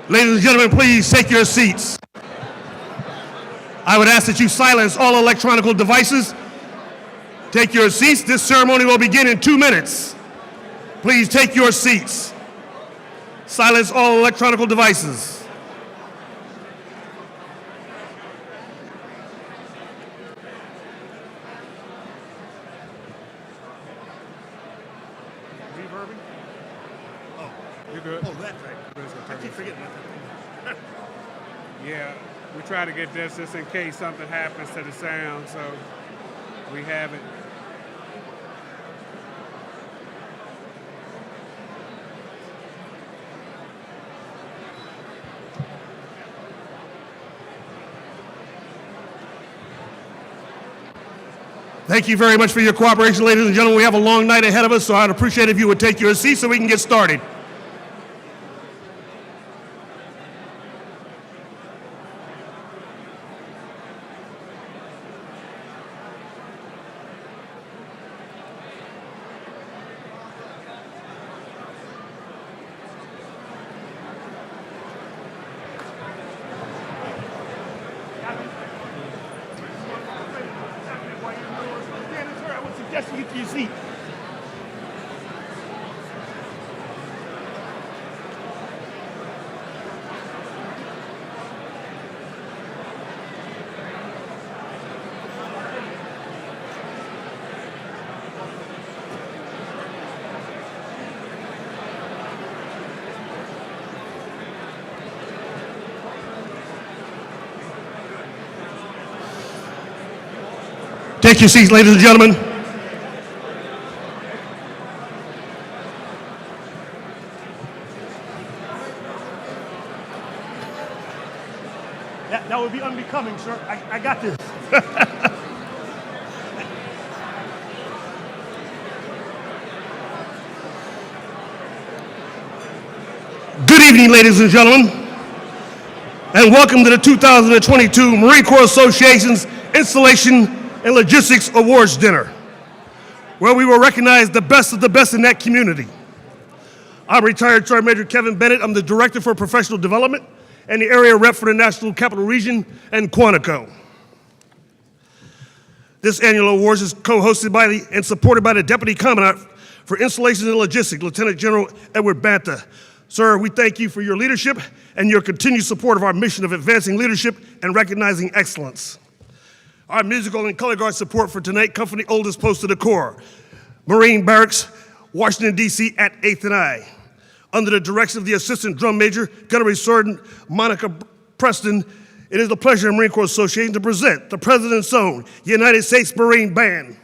Ladies and gentlemen, please take your seats. I would ask that you silence all electronic devices. Take your seats. This ceremony will begin in 2 minutes. Please take your seats. Silence all electronic devices. Reverbing? Oh, you're good. Oh, that's right. I keep forgetting that. Yeah, we try to get this just in case something happens to the sound, so we have it. Thank you very much for your cooperation, ladies and gentlemen. We have a long night ahead of us, so I'd appreciate it if you would take your seats so we can get started. Get to your seat. Take your seats, ladies and gentlemen. That would be unbecoming, sir. I got this. Good evening, ladies and gentlemen, and welcome to the 2022 Marine Corps Association's Installation and Logistics Awards Dinner, where we will recognize the best of the best in that community. I'm retired Sergeant Major Kevin Bennett. I'm the Director for Professional Development and the area rep for the National Capital Region and Quantico. This annual awards is co-hosted by and supported by the Deputy Commandant for Installations and Logistics, Lieutenant General Edward Banta. Sir, we thank you for your leadership and your continued support of our mission of advancing leadership and recognizing excellence. Our musical and color guard support for tonight come from the oldest post of the Corps, Marine Barracks, Washington, D.C. at 8th and I. Under the direction of the Assistant Drum Major, Gunnery Sergeant Monica Preston, it is the pleasure of the Marine Corps Association to present the President's Own United States Marine Band.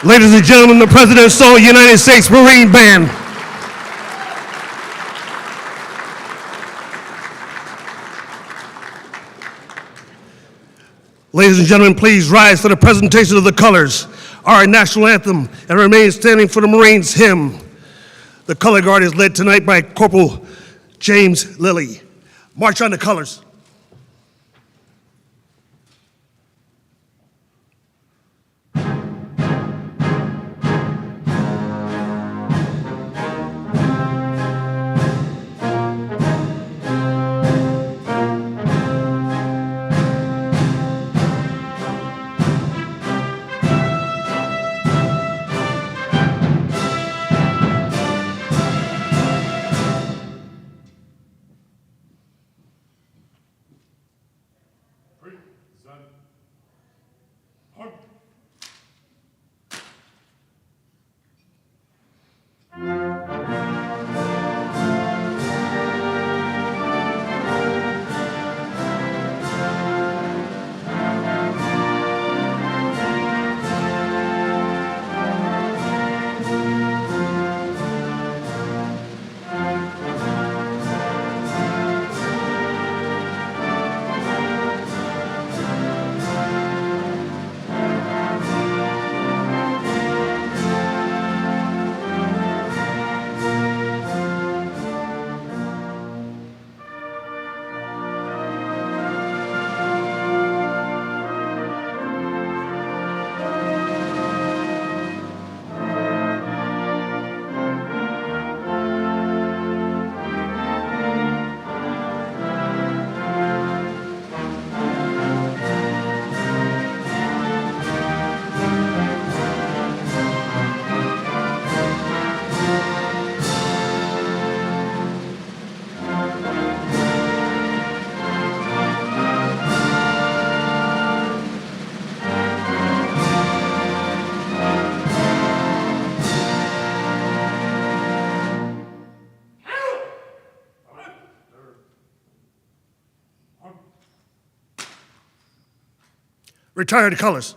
Ladies and gentlemen, the President Soul United States Marine Band. Ladies and gentlemen, please rise for the presentation of the colors, our national anthem, and remain standing for the Marines hymn. The color guard is led tonight by Corporal James Lilly. March on the colors. Retire the colors.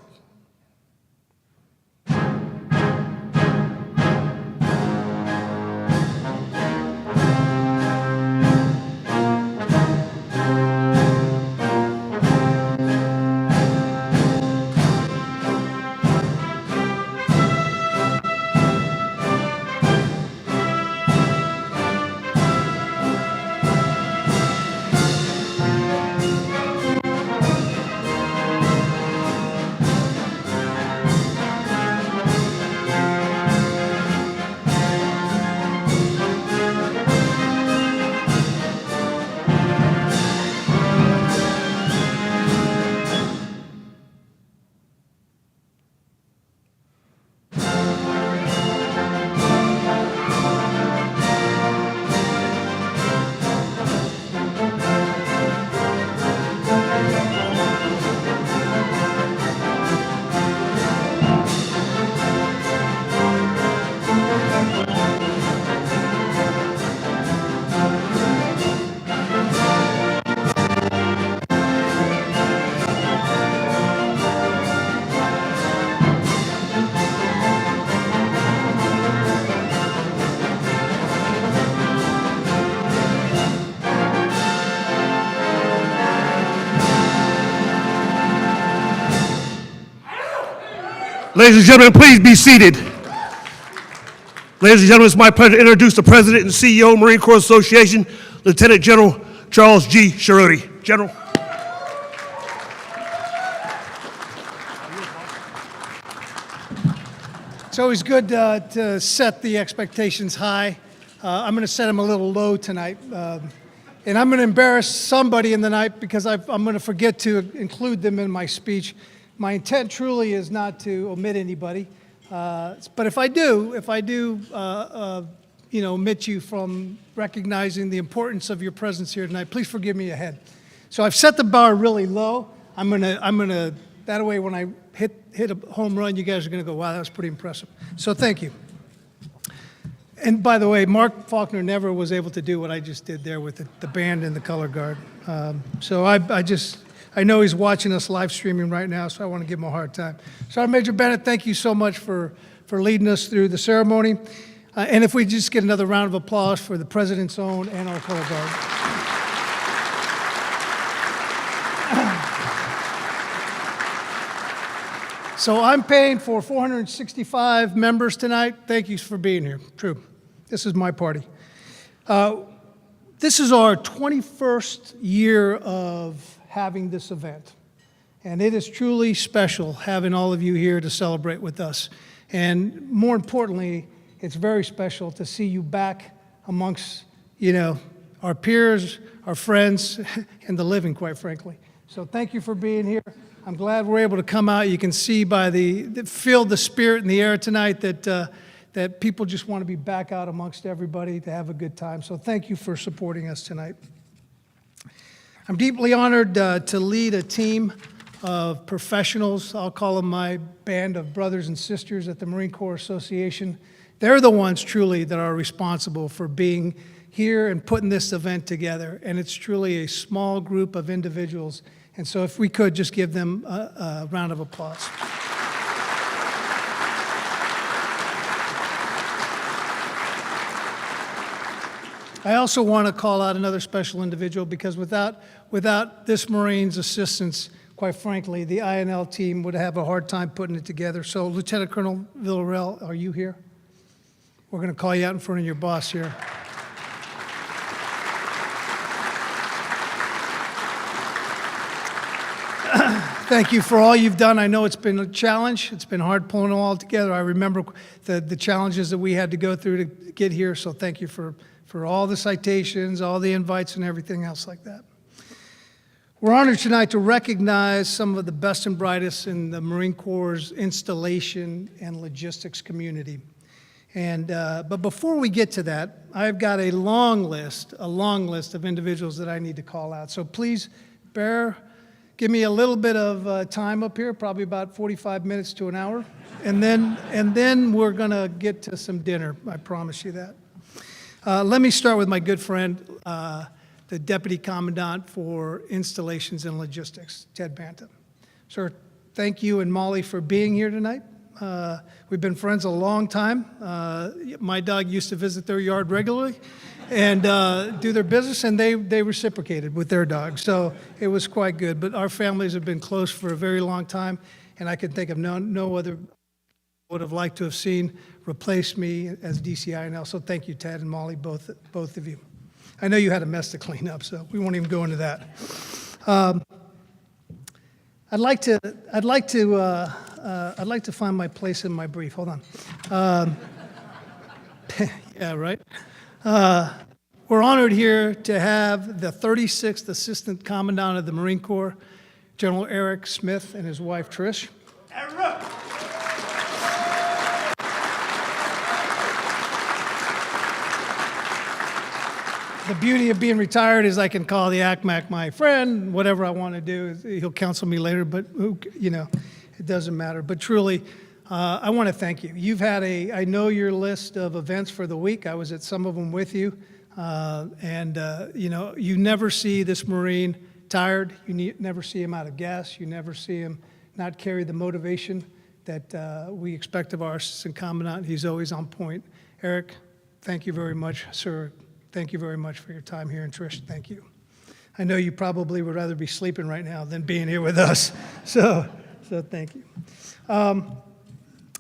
Ladies and gentlemen, please be seated. Ladies and gentlemen, it's my pleasure to introduce the President and CEO, Marine Corps Association, Lieutenant General Charles G. Sharoti. General. It's always good to set the expectations high. I'm going to set them a little low tonight. And I'm going to embarrass somebody in the night because I'm going to forget to include them in my speech. My intent truly is not to omit anybody. But if I do, omit you from recognizing the importance of your presence here tonight, please forgive me ahead. So I've set the bar really low. I'm gonna that way when I hit a home run, you guys are gonna go, wow, that was pretty impressive. So thank you. And by the way, Mark Faulkner never was able to do what I just did there with the band and the color guard. So I just I know he's watching us live streaming right now, so I want to give him a hard time. Sergeant Major Bennett, thank you so much for leading us through the ceremony. And if we just get another round of applause for the President's Own and our color guard. So I'm paying for 465 members tonight. Thank you for being here. True. This is my party. This is our 21st year of having this event. And it is truly special having all of you here to celebrate with us. And more importantly, it's very special to see you back amongst, our peers, our friends, and the living, quite frankly. So thank you for being here. I'm glad we're able to come out. You can see by feel the spirit in the air tonight that people just want to be back out amongst everybody to have a good time. So thank you for supporting us tonight. I'm deeply honored to lead a team of professionals. I'll call them my band of brothers and sisters at the Marine Corps Association. They're the ones truly that are responsible for being here and putting this event together. And it's truly a small group of individuals. And so if we could just give them a round of applause. I also want to call out another special individual because without this Marine's assistance, quite frankly, the INL team would have a hard time putting it together. So Lieutenant Colonel Villarreal, are you here? We're going to call you out in front of your boss here. Thank you for all you've done. I know it's been a challenge. It's been hard pulling it all together. I remember the challenges that we had to go through to get here, so thank you for all the citations, all the invites, and everything else like that. We're honored tonight to recognize some of the best and brightest in the Marine Corps' installation and logistics community. But before we get to that, I've got a long list of individuals that I need to call out. So please give me a little bit of time up here, probably about 45 minutes to an hour, and then we're going to get to some dinner. I promise you that. Let me start with my good friend, the Deputy Commandant for Installations and Logistics, Ted Banta. Sir, thank you and Molly for being here tonight. We've been friends a long time. My dog used to visit their yard regularly and do their business, and they reciprocated with their dog. So it was quite good. But our families have been close for a very long time, and I can think of no other would have liked to have seen replace me as DCINL. So thank you, Ted and Molly, both of you. I know you had a mess to clean up, so we won't even go into that. I'd like to find my place in my brief. Hold on. Yeah, right. We're honored here to have the 36th Assistant Commandant of the Marine Corps, General Eric Smith, and his wife Trish. Eric! The beauty of being retired is I can call the ACMAC my friend, whatever I want to do. He'll counsel me later, but it doesn't matter. But truly, I want to thank you. You've had I know your list of events for the week. I was at some of them with you. You never see this Marine tired. You never see him out of gas. You never see him not carry the motivation that we expect of our Assistant Commandant. He's always on point. Eric, thank you very much, sir. Thank you very much for your time here. And Trish, thank you. I know you probably would rather be sleeping right now than being here with us. So thank you. I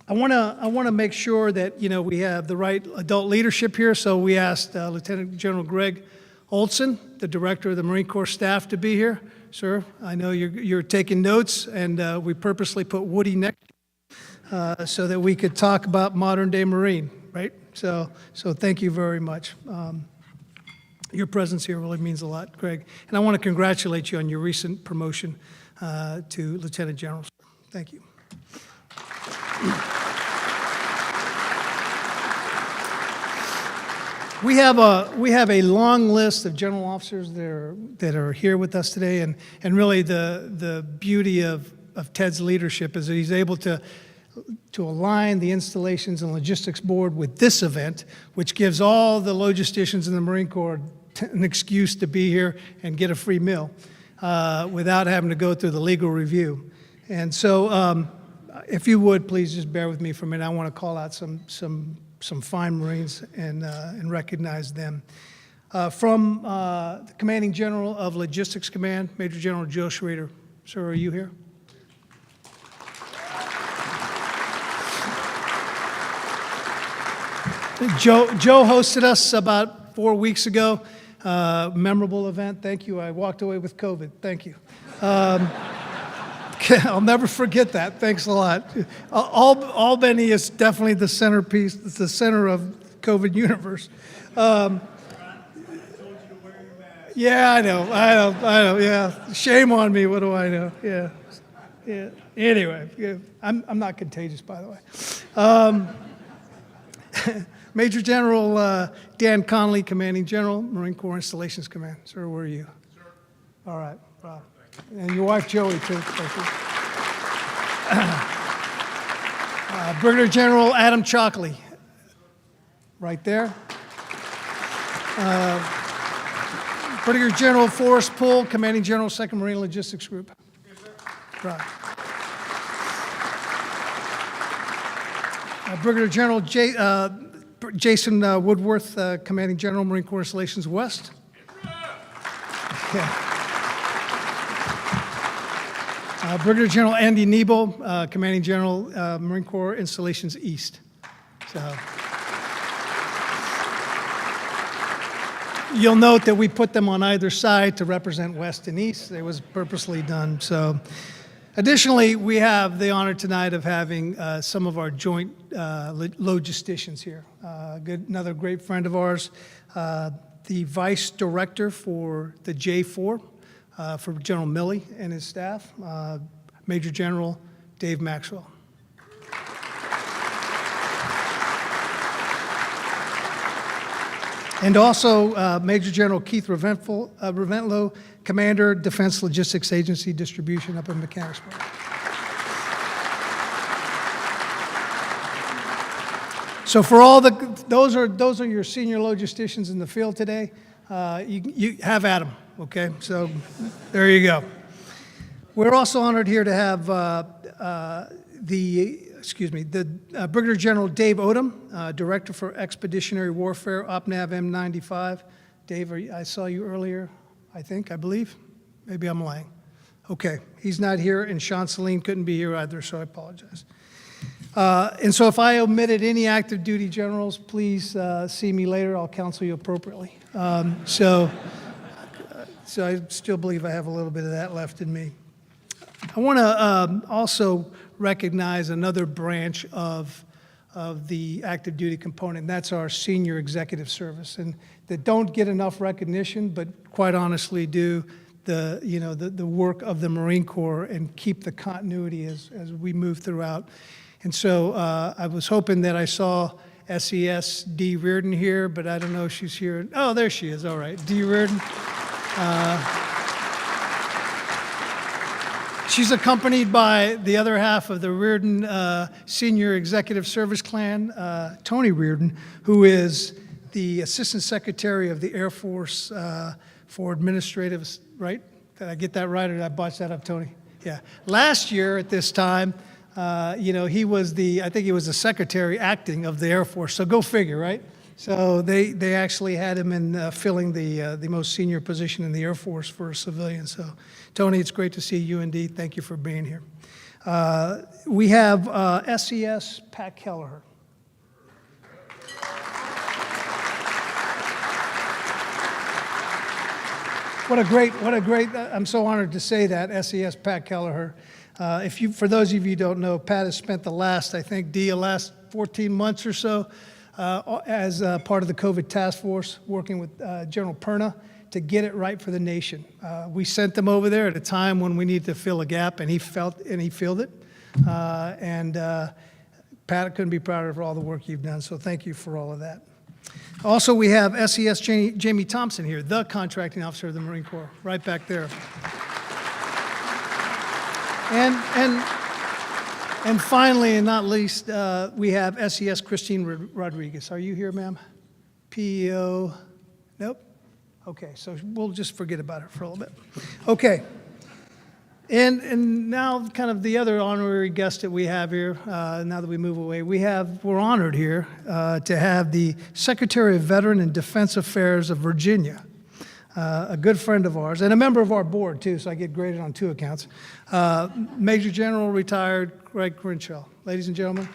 want to make sure that we have the right adult leadership here. So we asked Lieutenant General Greg Olson, the Director of the Marine Corps Staff, to be here. Sir, I know you're taking notes, and we purposely put Woody next so that we could talk about modern day Marine, right? So thank you very much. Your presence here really means a lot, Greg. And I want to congratulate you on your recent promotion to Lieutenant General. Thank you. We have a long list of general officers that are here with us today, and really the beauty of Ted's leadership is that he's able to align the Installations and Logistics Board with this event, which gives all the logisticians in the Marine Corps an excuse to be here and get a free meal. without having to go through the legal review. And so if you would, please just bear with me for a minute. I want to call out some fine Marines and recognize them. From the Commanding General of Logistics Command, Major General Joe Schrader. Sir, are you here? Joe hosted us about 4 weeks ago. Memorable event. Thank you. I walked away with COVID. Thank you. I'll never forget that. Thanks a lot. Albany is definitely the centerpiece, the center of COVID universe. Yeah, I know. Yeah, shame on me. What do I know? Yeah. Anyway, yeah. I'm not contagious, by the way. Major General Dan Connolly, Commanding General, Marine Corps Installations Command. Sir, where are you? Sir. All right. Wow. And your wife, Joey, too. Thank you. Brigadier General Adam Chalkley, right there. Brigadier General Forrest Poole, Commanding General, 2nd Marine Logistics Group. Yes, sir. Right. Brigadier General Jason Woodworth, Commanding General, Marine Corps Installations West. Yeah. Brigadier General Andy Nebo, Commanding General, Marine Corps Installations East. So you'll note that we put them on either side to represent West and East. It was purposely done. So, additionally, we have the honor tonight of having some of our joint logisticians here. Another great friend of ours, the Vice Director for the J4 for General Milley and his staff, Major General Dave Maxwell. And also Major General Keith Reventlow, Commander, Defense Logistics Agency Distribution up in Mechanicsburg. So for all those are your senior logisticians in the field today. You have at 'em, okay? So there you go. We're also honored here to have Brigadier General Dave Odom, Director for Expeditionary Warfare, OPNAV M95. Dave, I saw you earlier, I believe. Maybe I'm lying. Okay, he's not here, and Sean Celine couldn't be here either, so I apologize. And so if I omitted any active duty generals, please see me later. I'll counsel you appropriately. So I still believe I have a little bit of that left in me. I want to also recognize another branch of the active duty component, and that's our senior executive service, and that don't get enough recognition, but quite honestly do the work of the Marine Corps and keep the continuity as we move throughout. And so I was hoping that I saw SES Dee Reardon here, but I don't know if she's here. Oh, there she is. All right, Dee Reardon. She's accompanied by the other half of the Reardon Senior Executive Service Clan, Tony Reardon, who is the Assistant Secretary of the Air Force for Administrative, right? Did I get that right, or did I botch that up, Tony? Yeah. Last year at this time, he was I think he was the Secretary acting of the Air Force, so go figure, right? So they actually had him in filling the most senior position in the Air Force for a civilian. So, Tony, it's great to see you, and Dee. Thank you for being here. We have SES Pat Kelleher. What a great, I'm so honored to say that, SES Pat Kelleher. For those of you who don't know, Pat has spent the last 14 months or so as part of the COVID task force, working with General Perna to get it right for the nation. We sent them over there at a time when we needed to fill a gap, and he filled it. Pat, I couldn't be prouder of all the work you've done, so thank you for all of that. Also, we have SES Jamie Thompson here, the contracting officer of the Marine Corps, right back there. And finally, and not least, we have SES Christine Rodriguez. Are you here, ma'am? PEO? Nope. Okay, so we'll just forget about her for a little bit. Okay. And now kind of the other honorary guest that we have here, now that we move away, we're honored here to have the Secretary of Veteran and Defense Affairs of Virginia, a good friend of ours, and a member of our board too, so I get graded on 2 accounts, Major General retired Greg Crenshaw. Ladies and gentlemen.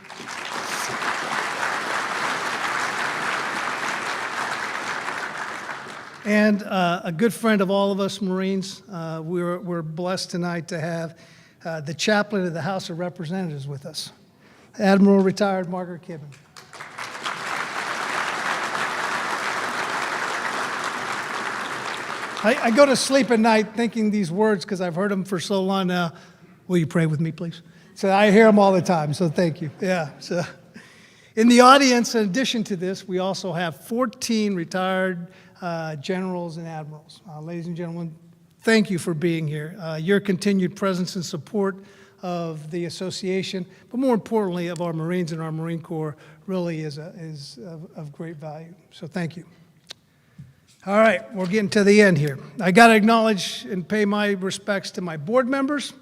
And a good friend of all of us Marines. We're blessed tonight to have the chaplain of the House of Representatives with us, Admiral retired Margaret Kibben. I go to sleep at night thinking these words because I've heard them for so long now. Will you pray with me, please? So I hear them all the time, so thank you. Yeah. So in the audience, in addition to this, we also have 14 retired generals and admirals. Ladies and gentlemen, thank you for being here. Your continued presence and support of the association, but more importantly of our Marines and our Marine Corps really is of great value. So thank you. All right, we're getting to the end here. I got to acknowledge and pay my respects to my board members,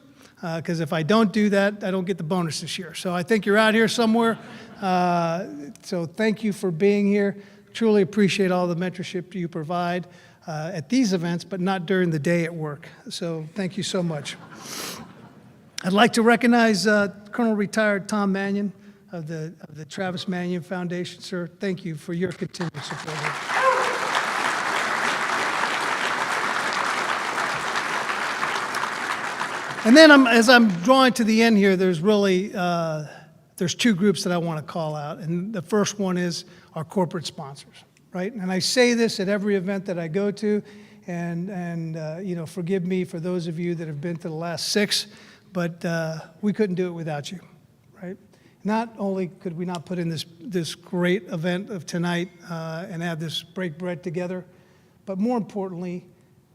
because if I don't do that, I don't get the bonus this year. So I think you're out here somewhere. So thank you for being here. Truly appreciate all the mentorship you provide at these events, but not during the day at work. So thank you so much. I'd like to recognize Colonel Retired Tom Mannion of the Travis Mannion Foundation. Sir, thank you for your continued support. And then as I'm drawing to the end here, there's really, there's 2 groups that I want to call out. And the first one is our corporate sponsors, right? And I say this at every event that I go to, and you know, forgive me for those of you that have been to the last 6, but we couldn't do it without you, right? Not only could we not put in this great event of tonight and have this break bread together, but more importantly,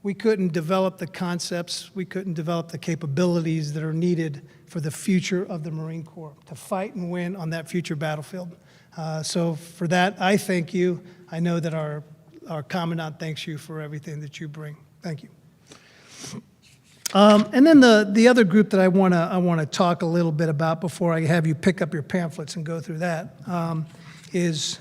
we couldn't develop the concepts, we couldn't develop the capabilities that are needed for the future of the Marine Corps to fight and win on that future battlefield. So for that, I thank you. I know that our Commandant thanks you for everything that you bring. Thank you. And then the other group that I want to talk a little bit about before I have you pick up your pamphlets and go through that is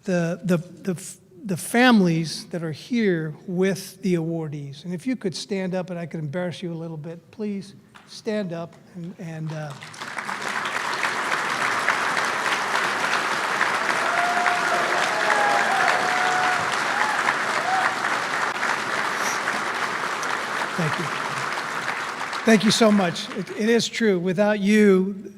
the families that are here with the awardees. And if you could stand up, and I could embarrass you a little bit, please stand up and thank you. Thank you so much. It is true. Without you,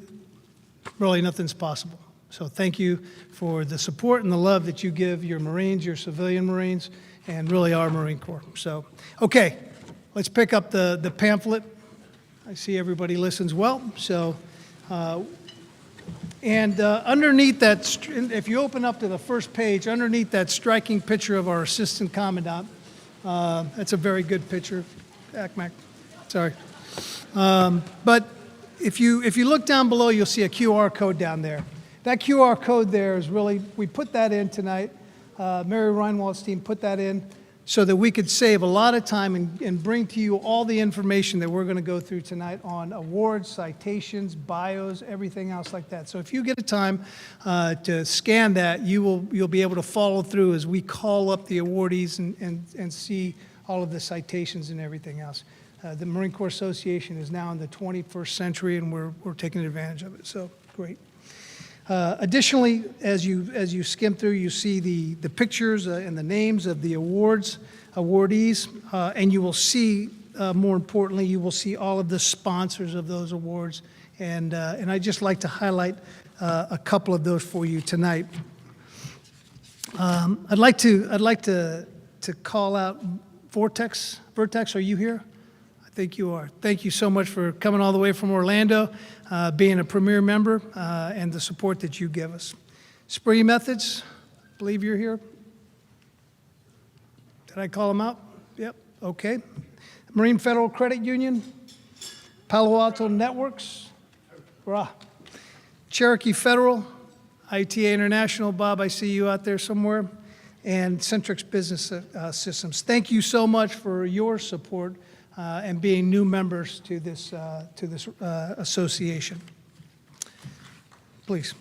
really nothing's possible. So thank you for the support and the love that you give your Marines, your civilian Marines, and really our Marine Corps. So, okay, let's pick up the pamphlet. I see everybody listens well. So, underneath that, if you open up to the first page, underneath that striking picture of our Assistant Commandant, that's a very good picture. Mac, sorry. But if you look down below, you'll see a QR code down there. That QR code there is really, we put that in tonight. Mary Reinwald's team put that in so that we could save a lot of time and bring to you all the information that we're going to go through tonight on awards, citations, bios, everything else like that. So if you get a time to scan that, you'll be able to follow through as we call up the awardees and see all of the citations and everything else. The Marine Corps Association is now in the 21st century, and we're taking advantage of it. So great. Additionally, as you skim through, you see the pictures and the names of the awardees, and you will see, more importantly, you will see all of the sponsors of those awards, and I'd just like to highlight a couple of those for you tonight. I'd like to call out Vortex. Vertex, are you here? I think you are. Thank you so much for coming all the way from Orlando, being a premier member, and the support that you give us. Spree Methods, I believe you're here. Did I call them out? Yep, okay. Marine Federal Credit Union, Palo Alto Networks, rah. Cherokee Federal, ITA International, Bob, I see you out there somewhere. and Centrix Business Systems. Thank you so much for your support and being new members to this association. Please.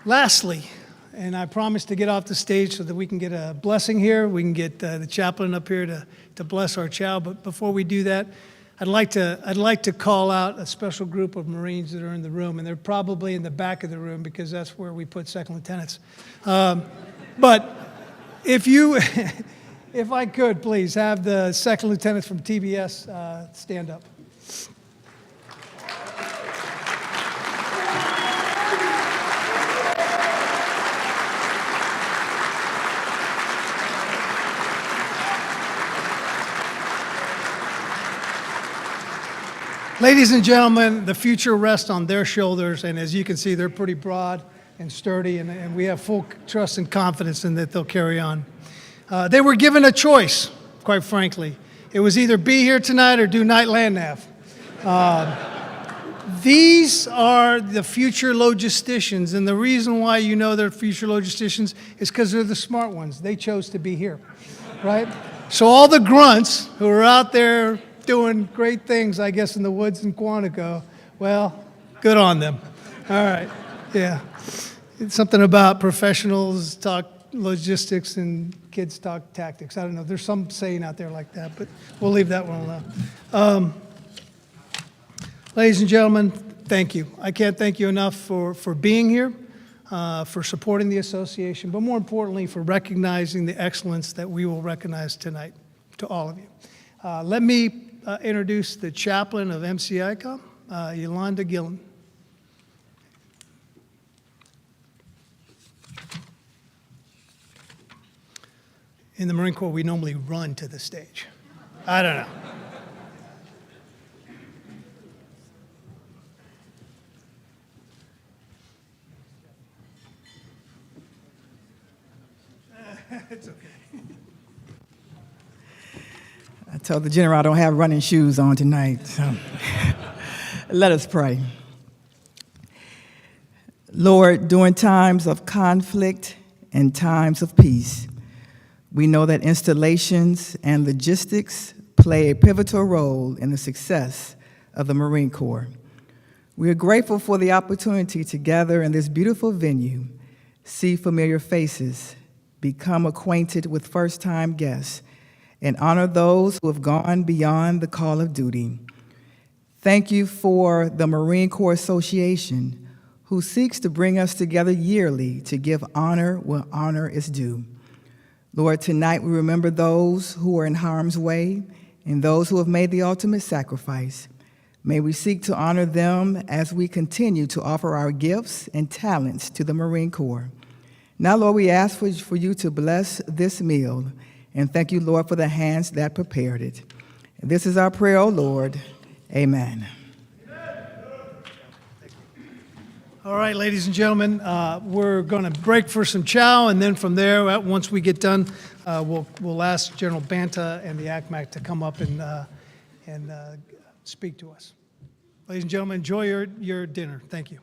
Lastly, and I promise to get off the stage so that we can get a blessing here. We can get the chaplain up here to bless our child. But before we do that, I'd like to call out a special group of Marines that are in the room, and they're probably in the back of the room because that's where we put second lieutenants. But if I could, please have the second lieutenants from TBS stand up. Ladies and gentlemen, the future rests on their shoulders, and as you can see, they're pretty broad and sturdy, and we have full trust and confidence in that they'll carry on. They were given a choice, quite frankly. It was either be here tonight or do night land nav. These are the future logisticians, and the reason why you know they're future logisticians is because they're the smart ones. They chose to be here, right? So all the grunts who are out there doing great things, I guess, in the woods in Quantico, well, good on them. All right, yeah. It's something about professionals talk logistics and kids talk tactics. I don't know. There's some saying out there like that, but we'll leave that one alone. Ladies and gentlemen, thank you. I can't thank you enough for being here, for supporting the association, but more importantly, for recognizing the excellence that we will recognize tonight to all of you. Let me introduce the chaplain of MCICOM, Yolanda Gillen. In the Marine Corps, we normally run to the stage. I don't know. It's okay. I told the general I don't have running shoes on tonight. So. Let us pray. Lord, during times of conflict and times of peace, we know that installations and logistics play a pivotal role in the success of the Marine Corps. We are grateful for the opportunity to gather in this beautiful venue, see familiar faces, become acquainted with first-time guests, and honor those who have gone beyond the call of duty. Thank you for the Marine Corps Association, who seeks to bring us together yearly to give honor where honor is due. Lord, tonight we remember those who are in harm's way and those who have made the ultimate sacrifice. May we seek to honor them as we continue to offer our gifts and talents to the Marine Corps. Now, Lord, we ask for you to bless this meal, and thank you, Lord, for the hands that prepared it. And this is our prayer, O Lord. Amen. All right, ladies and gentlemen, we're going to break for some chow, and then from there, once we get done, we'll ask General Banta and the ACMAC to come up and speak to us. Ladies and gentlemen, enjoy your dinner. Thank you.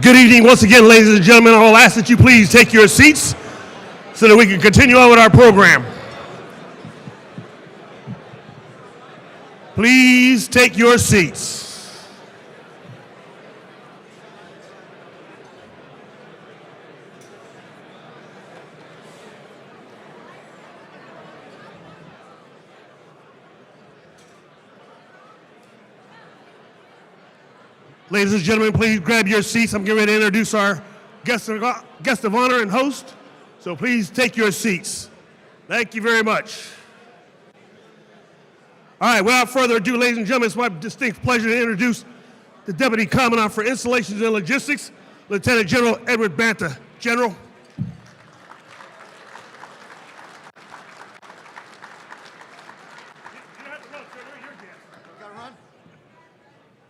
Good evening once again, ladies and gentlemen. I'll ask that you please take your seats so that we can continue on with our program. Please take your seats. Ladies and gentlemen, please grab your seats. I'm getting ready to introduce our guest of honor and host. So please take your seats. Thank you very much. All right, without further ado, ladies and gentlemen, it's my distinct pleasure to introduce the Deputy Commandant for Installations and Logistics, Lieutenant General Edward Banta. General.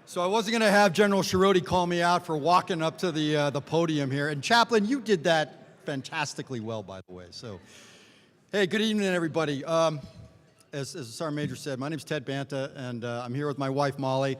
So I wasn't going to have General Shiroti call me out for walking up to the podium here. And Chaplain, you did that fantastically well, by the way. So, hey, good evening, everybody. As the Sergeant Major said, my name's Ted Banta, and I'm here with my wife, Molly.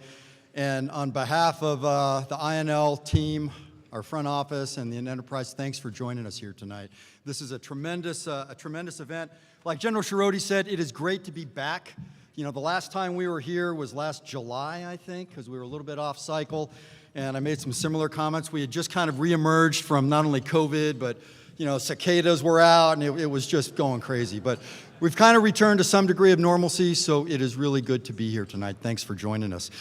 And on behalf of the INL team, our front office, and the Enterprise, thanks for joining us here tonight. This is a tremendous event. Like General Shiroti said, it is great to be back. You know, the last time we were here was last July, I think, because we were a little bit off cycle, and I made some similar comments. We had just kind of reemerged from not only COVID, but, you know, cicadas were out, and it was just going crazy. But we've kind of returned to some degree of normalcy, so it is really good to be here tonight. Thanks for joining us.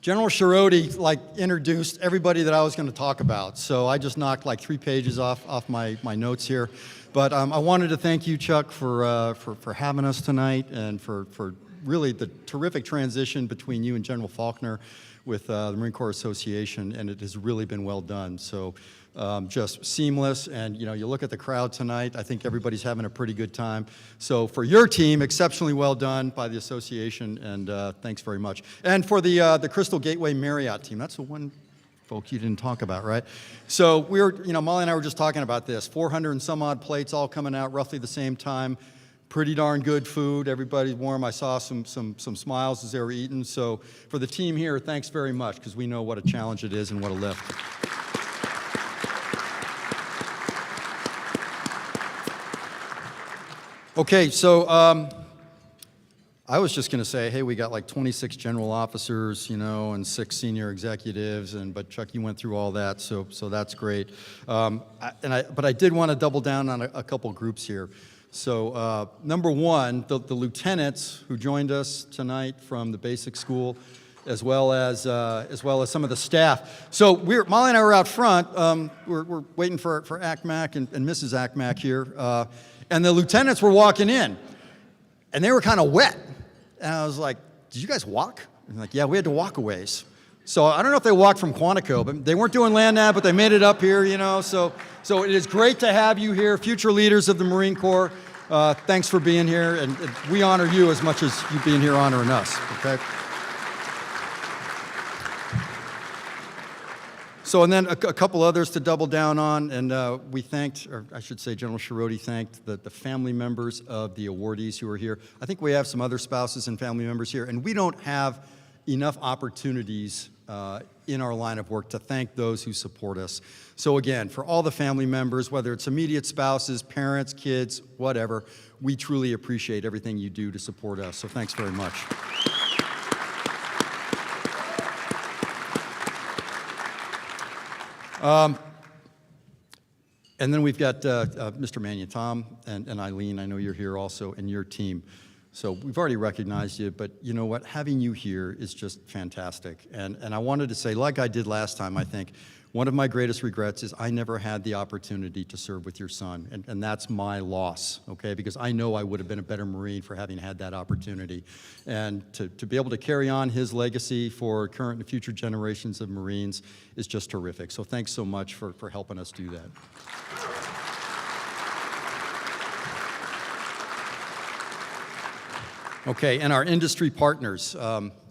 General Shiroti, introduced everybody that I was going to talk about, so I just knocked 3 pages off my notes here. But I wanted to thank you, Chuck, for having us tonight, and for really the terrific transition between you and General Faulkner with the Marine Corps Association, and it has really been well done. So just seamless, and you look at the crowd tonight, I think everybody's having a pretty good time. So for your team, exceptionally well done by the association, and thanks very much. And for the Crystal Gateway Marriott team, that's the one folks you didn't talk about, right? So we were, Molly and I were just talking about this, 400 and some odd plates all coming out roughly the same time. Pretty darn good food. Everybody's warm. I saw some smiles as they were eating. So for the team here, thanks very much, because we know what a challenge it is and what a lift. Okay, so I was just going to say, hey, we got 26 general officers, and 6 senior executives, but Chuck, you went through all that, so that's great. But I did want to double down on a couple groups here. So number one, the lieutenants who joined us tonight from the basic school, as well as some of the staff. So Molly and I were out front. We're waiting for ACMAC and Mrs. ACMAC here, and the lieutenants were walking in, and they were kind of wet. And I was like, did you guys walk? And they're like, yeah, we had to walk a ways. So I don't know if they walked from Quantico, but they weren't doing land nav, but they made it up here, So it is great to have you here, future leaders of the Marine Corps. Thanks for being here, and we honor you as much as you being here honoring us, okay? So, and then a couple others to double down on, and we thanked, or I should say General Shiroti thanked the family members of the awardees who are here. I think we have some other spouses and family members here, and we don't have enough opportunities in our line of work to thank those who support us. So again, for all the family members, whether it's immediate spouses, parents, kids, whatever, we truly appreciate everything you do to support us, so thanks very much. And then we've got Mr. Mannion, Tom, and Eileen, I know you're here also, and your team. So we've already recognized you, but you know what? Having you here is just fantastic. And I wanted to say, like I did last time, I think, one of my greatest regrets is I never had the opportunity to serve with your son, and that's my loss, okay? Because I know I would have been a better Marine for having had that opportunity. And to be able to carry on his legacy for current and future generations of Marines is just terrific. So thanks so much for helping us do that. Okay, and our industry partners,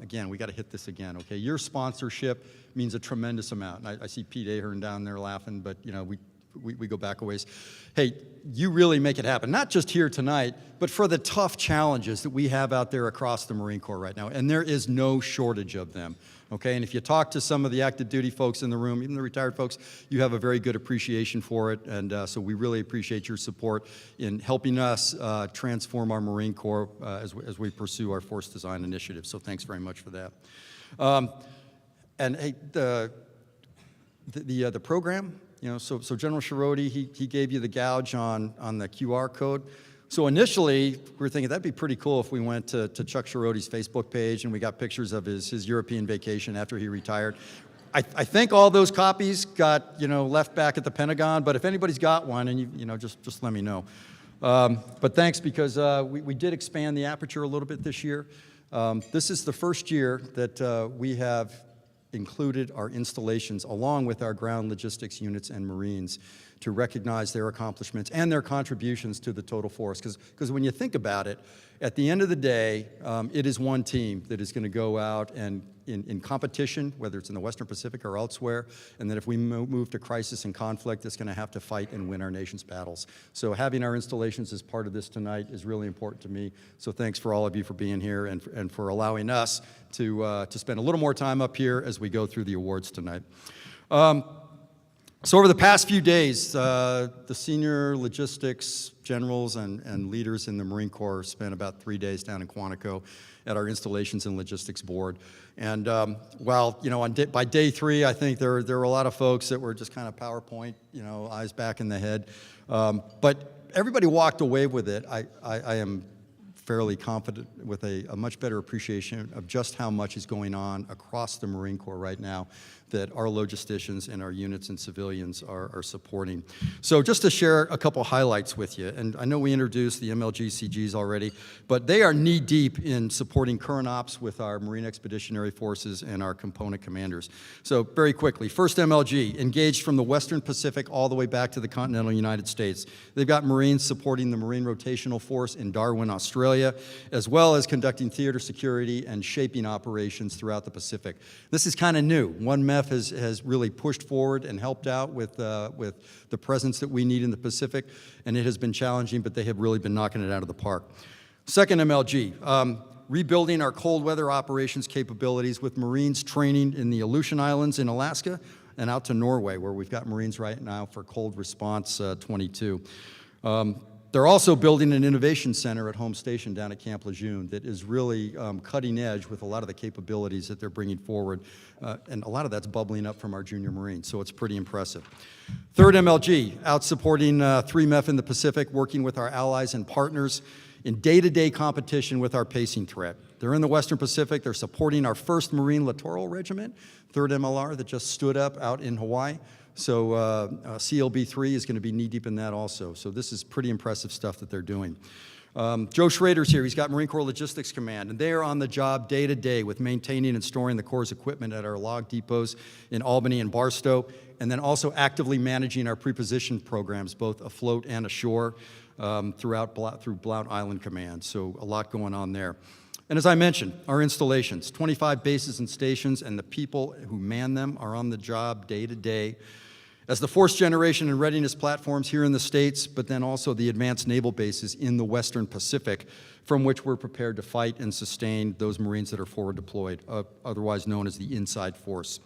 again, we got to hit this again, okay? Your sponsorship means a tremendous amount. And I see Pete Ahern down there laughing, but we go back a ways. Hey, you really make it happen, not just here tonight, but for the tough challenges that we have out there across the Marine Corps right now, and there is no shortage of them, okay? And if you talk to some of the active duty folks in the room, even the retired folks, you have a very good appreciation for it, and so we really appreciate your support in helping us transform our Marine Corps as we pursue our force design initiative, so thanks very much for that. And hey, the program, so General Shiroti, he gave you the gouge on the QR code. So initially, we were thinking that'd be pretty cool if we went to Chuck Shiroti's Facebook page and we got pictures of his European vacation after he retired. I think all those copies got left back at the Pentagon, but if anybody's got one, and just let me know. But thanks, because we did expand the aperture a little bit this year. This is the first year that we have included our installations along with our ground logistics units and Marines to recognize their accomplishments and their contributions to the total force. Because when you think about it, at the end of the day, it is one team that is going to go out and in competition, whether it's in the Western Pacific or elsewhere, and that if we move to crisis and conflict, it's going to have to fight and win our nation's battles. So having our installations as part of this tonight is really important to me. So thanks for all of you for being here and for allowing us to spend a little more time up here as we go through the awards tonight. So over the past few days, the senior logistics generals and leaders in the Marine Corps spent about 3 days down in Quantico at our Installations and Logistics Board. And while, by day 3, I think there were a lot of folks that were just kind of PowerPoint, eyes back in the head. But everybody walked away with it. I am fairly confident with a much better appreciation of just how much is going on across the Marine Corps right now that our logisticians and our units and civilians are supporting. So just to share a couple highlights with you, and I know we introduced the MLGCGs already, but they are knee-deep in supporting current ops with our Marine Expeditionary Forces and our component commanders. So very quickly, first MLG, engaged from the Western Pacific all the way back to the continental United States. They've got Marines supporting the Marine Rotational Force in Darwin, Australia, as well as conducting theater security and shaping operations throughout the Pacific. This is kind of new. One MEF has really pushed forward and helped out with the presence that we need in the Pacific, and it has been challenging, but they have really been knocking it out of the park. Second MLG, rebuilding our cold weather operations capabilities with Marines training in the Aleutian Islands in Alaska and out to Norway, where we've got Marines right now for Cold Response 22. They're also building an innovation center at home station down at Camp Lejeune that is really cutting edge with a lot of the capabilities that they're bringing forward. And a lot of that's bubbling up from our junior Marines, so it's pretty impressive. Third MLG, out supporting 3MEF in the Pacific, working with our allies and partners in day-to-day competition with our pacing threat. They're in the Western Pacific. They're supporting our 1st Marine Littoral Regiment, 3rd MLR that just stood up out in Hawaii. So CLB-3 is going to be knee-deep in that also. So this is pretty impressive stuff that they're doing. Joe Schrader's here. He's got Marine Corps Logistics Command, and they are on the job day to day with maintaining and storing the Corps' equipment at our log depots in Albany and Barstow, and then also actively managing our preposition programs, both afloat and ashore, through Blount Island Command. So a lot going on there. And as I mentioned, our installations, 25 bases and stations, and the people who man them are on the job day to day as the force generation and readiness platforms here in the States, but then also the advanced naval bases in the Western Pacific, from which we're prepared to fight and sustain those Marines that are forward deployed, otherwise known as the inside force.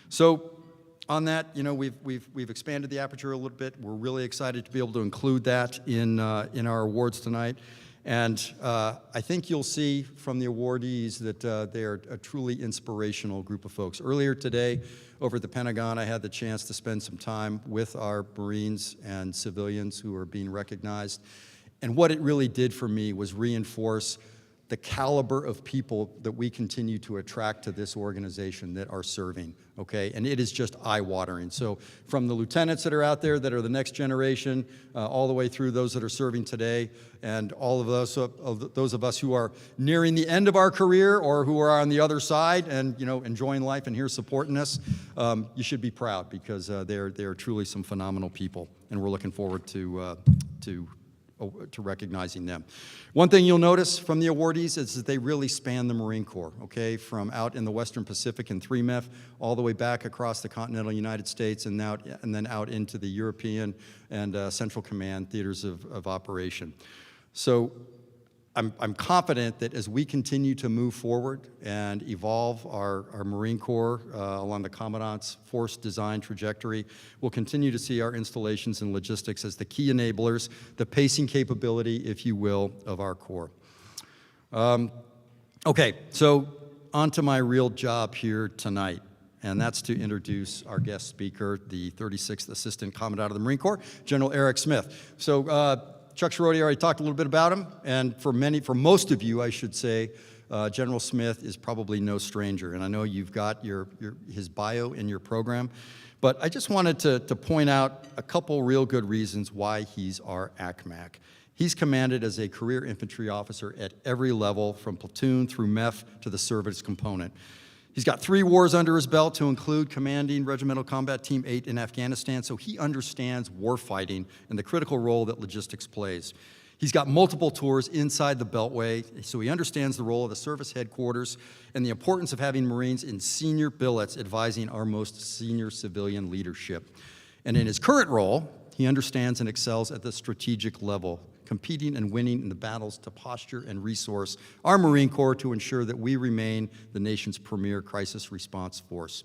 So on that, we've expanded the aperture a little bit. We're really excited to be able to include that in our awards tonight. And I think you'll see from the awardees that they are a truly inspirational group of folks. Earlier today, over at the Pentagon, I had the chance to spend some time with our Marines and civilians who are being recognized. And what it really did for me was reinforce the caliber of people that we continue to attract to this organization that are serving, okay? And it is just eye-watering. So from the lieutenants that are out there that are the next generation, all the way through those that are serving today, and all of those of us who are nearing the end of our career or who are on the other side and enjoying life and here supporting us, you should be proud because they are truly some phenomenal people, and we're looking forward to to recognizing them. One thing you'll notice from the awardees is that they really span the Marine Corps, okay, from out in the Western Pacific in 3MEF all the way back across the continental United States and then out into the European and Central Command theaters of operation. So I'm confident that as we continue to move forward and evolve our Marine Corps along the Commandant's force design trajectory, we'll continue to see our installations and logistics as the key enablers, the pacing capability, if you will, of our Corps. Okay, so on to my real job here tonight, and that's to introduce our guest speaker, the 36th Assistant Commandant of the Marine Corps, General Eric Smith. So, Chuck Schiroti already talked a little bit about him, and for most of you, I should say, General Smith is probably no stranger, and I know you've got his bio in your program, but I just wanted to point out a couple real good reasons why he's our ACMAC. He's commanded as a career infantry officer at every level, from platoon through MEF to the service component. He's got 3 wars under his belt, to include commanding Regimental Combat Team 8 in Afghanistan, so he understands warfighting and the critical role that logistics plays. He's got multiple tours inside the Beltway, so he understands the role of the service headquarters and the importance of having Marines in senior billets advising our most senior civilian leadership. And in his current role, he understands and excels at the strategic level, competing and winning in the battles to posture and resource our Marine Corps to ensure that we remain the nation's premier crisis response force.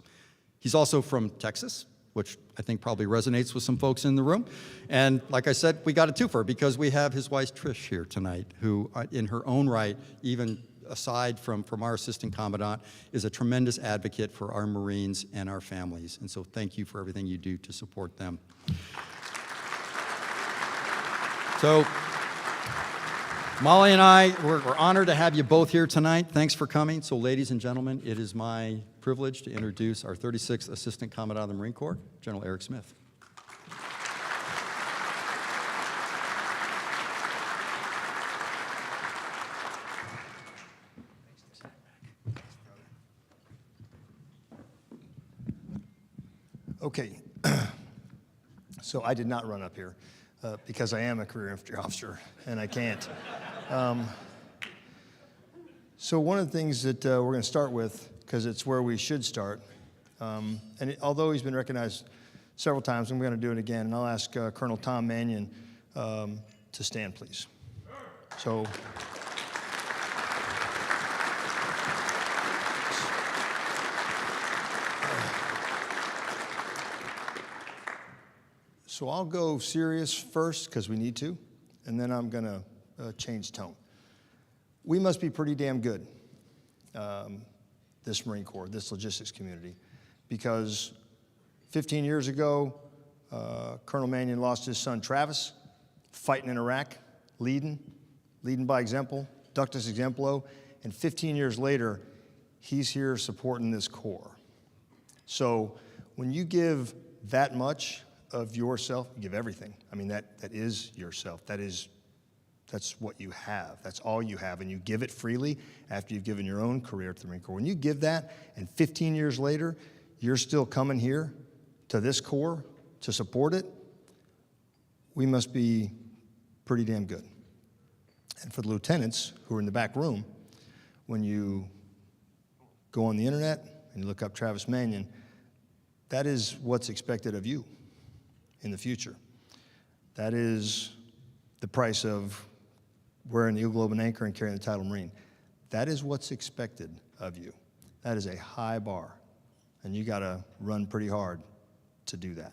He's also from Texas, which I think probably resonates with some folks in the room. And like I said, we got a twofer because we have his wife Trish here tonight, who in her own right, even aside from our Assistant Commandant, is a tremendous advocate for our Marines and our families. And so thank you for everything you do to support them. So, Molly and I, we're honored to have you both here tonight. Thanks for coming. So, ladies and gentlemen, it is my privilege to introduce our 36th Assistant Commandant of the Marine Corps, General Eric Smith. Okay, so I did not run up here because I am a career infantry officer and I can't. So one of the things that we're going to start with, because it's where we should start, although he's been recognized several times, and we're going to do it again, and I'll ask Colonel Tom Mannion to stand, please. So I'll go serious first, because we need to, and then I'm going to change tone. We must be pretty damn good, this Marine Corps, this logistics community, because 15 years ago, Colonel Mannion lost his son Travis, fighting in Iraq, leading by example, ductus exemplo, and 15 years later, he's here supporting this Corps. So when you give that much of yourself, you give everything. I mean, that is yourself. That's what you have. That's all you have, and you give it freely after you've given your own career to the Marine Corps. When you give that, and 15 years later, you're still coming here to this Corps to support it, we must be pretty damn good. And for the lieutenants who are in the back room, when you go on the internet and you look up Travis Mannion, that is what's expected of you in the future. That is the price of wearing the Eagle Globe and Anchor and carrying the title Marine. That is what's expected of you. That is a high bar, and you gotta run pretty hard to do that.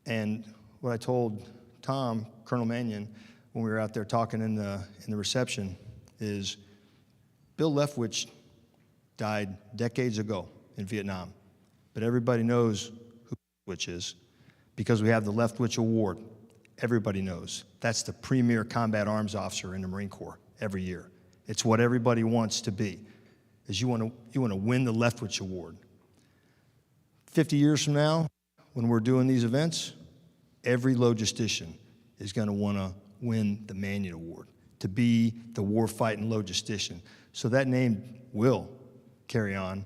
And what I told Tom, Colonel Mannion, when we were out there talking in the reception, is Bill Leftwich died decades ago in Vietnam, but everybody knows who Leftwich is, because we have the Leftwich Award. Everybody knows. That's the premier combat arms officer in the Marine Corps every year. It's what everybody wants to be, is you want to win the Leftwich Award. 50 years from now, when we're doing these events, every logistician is going to want to win the Mannion Award, to be the war-fighting logistician. So that name will carry on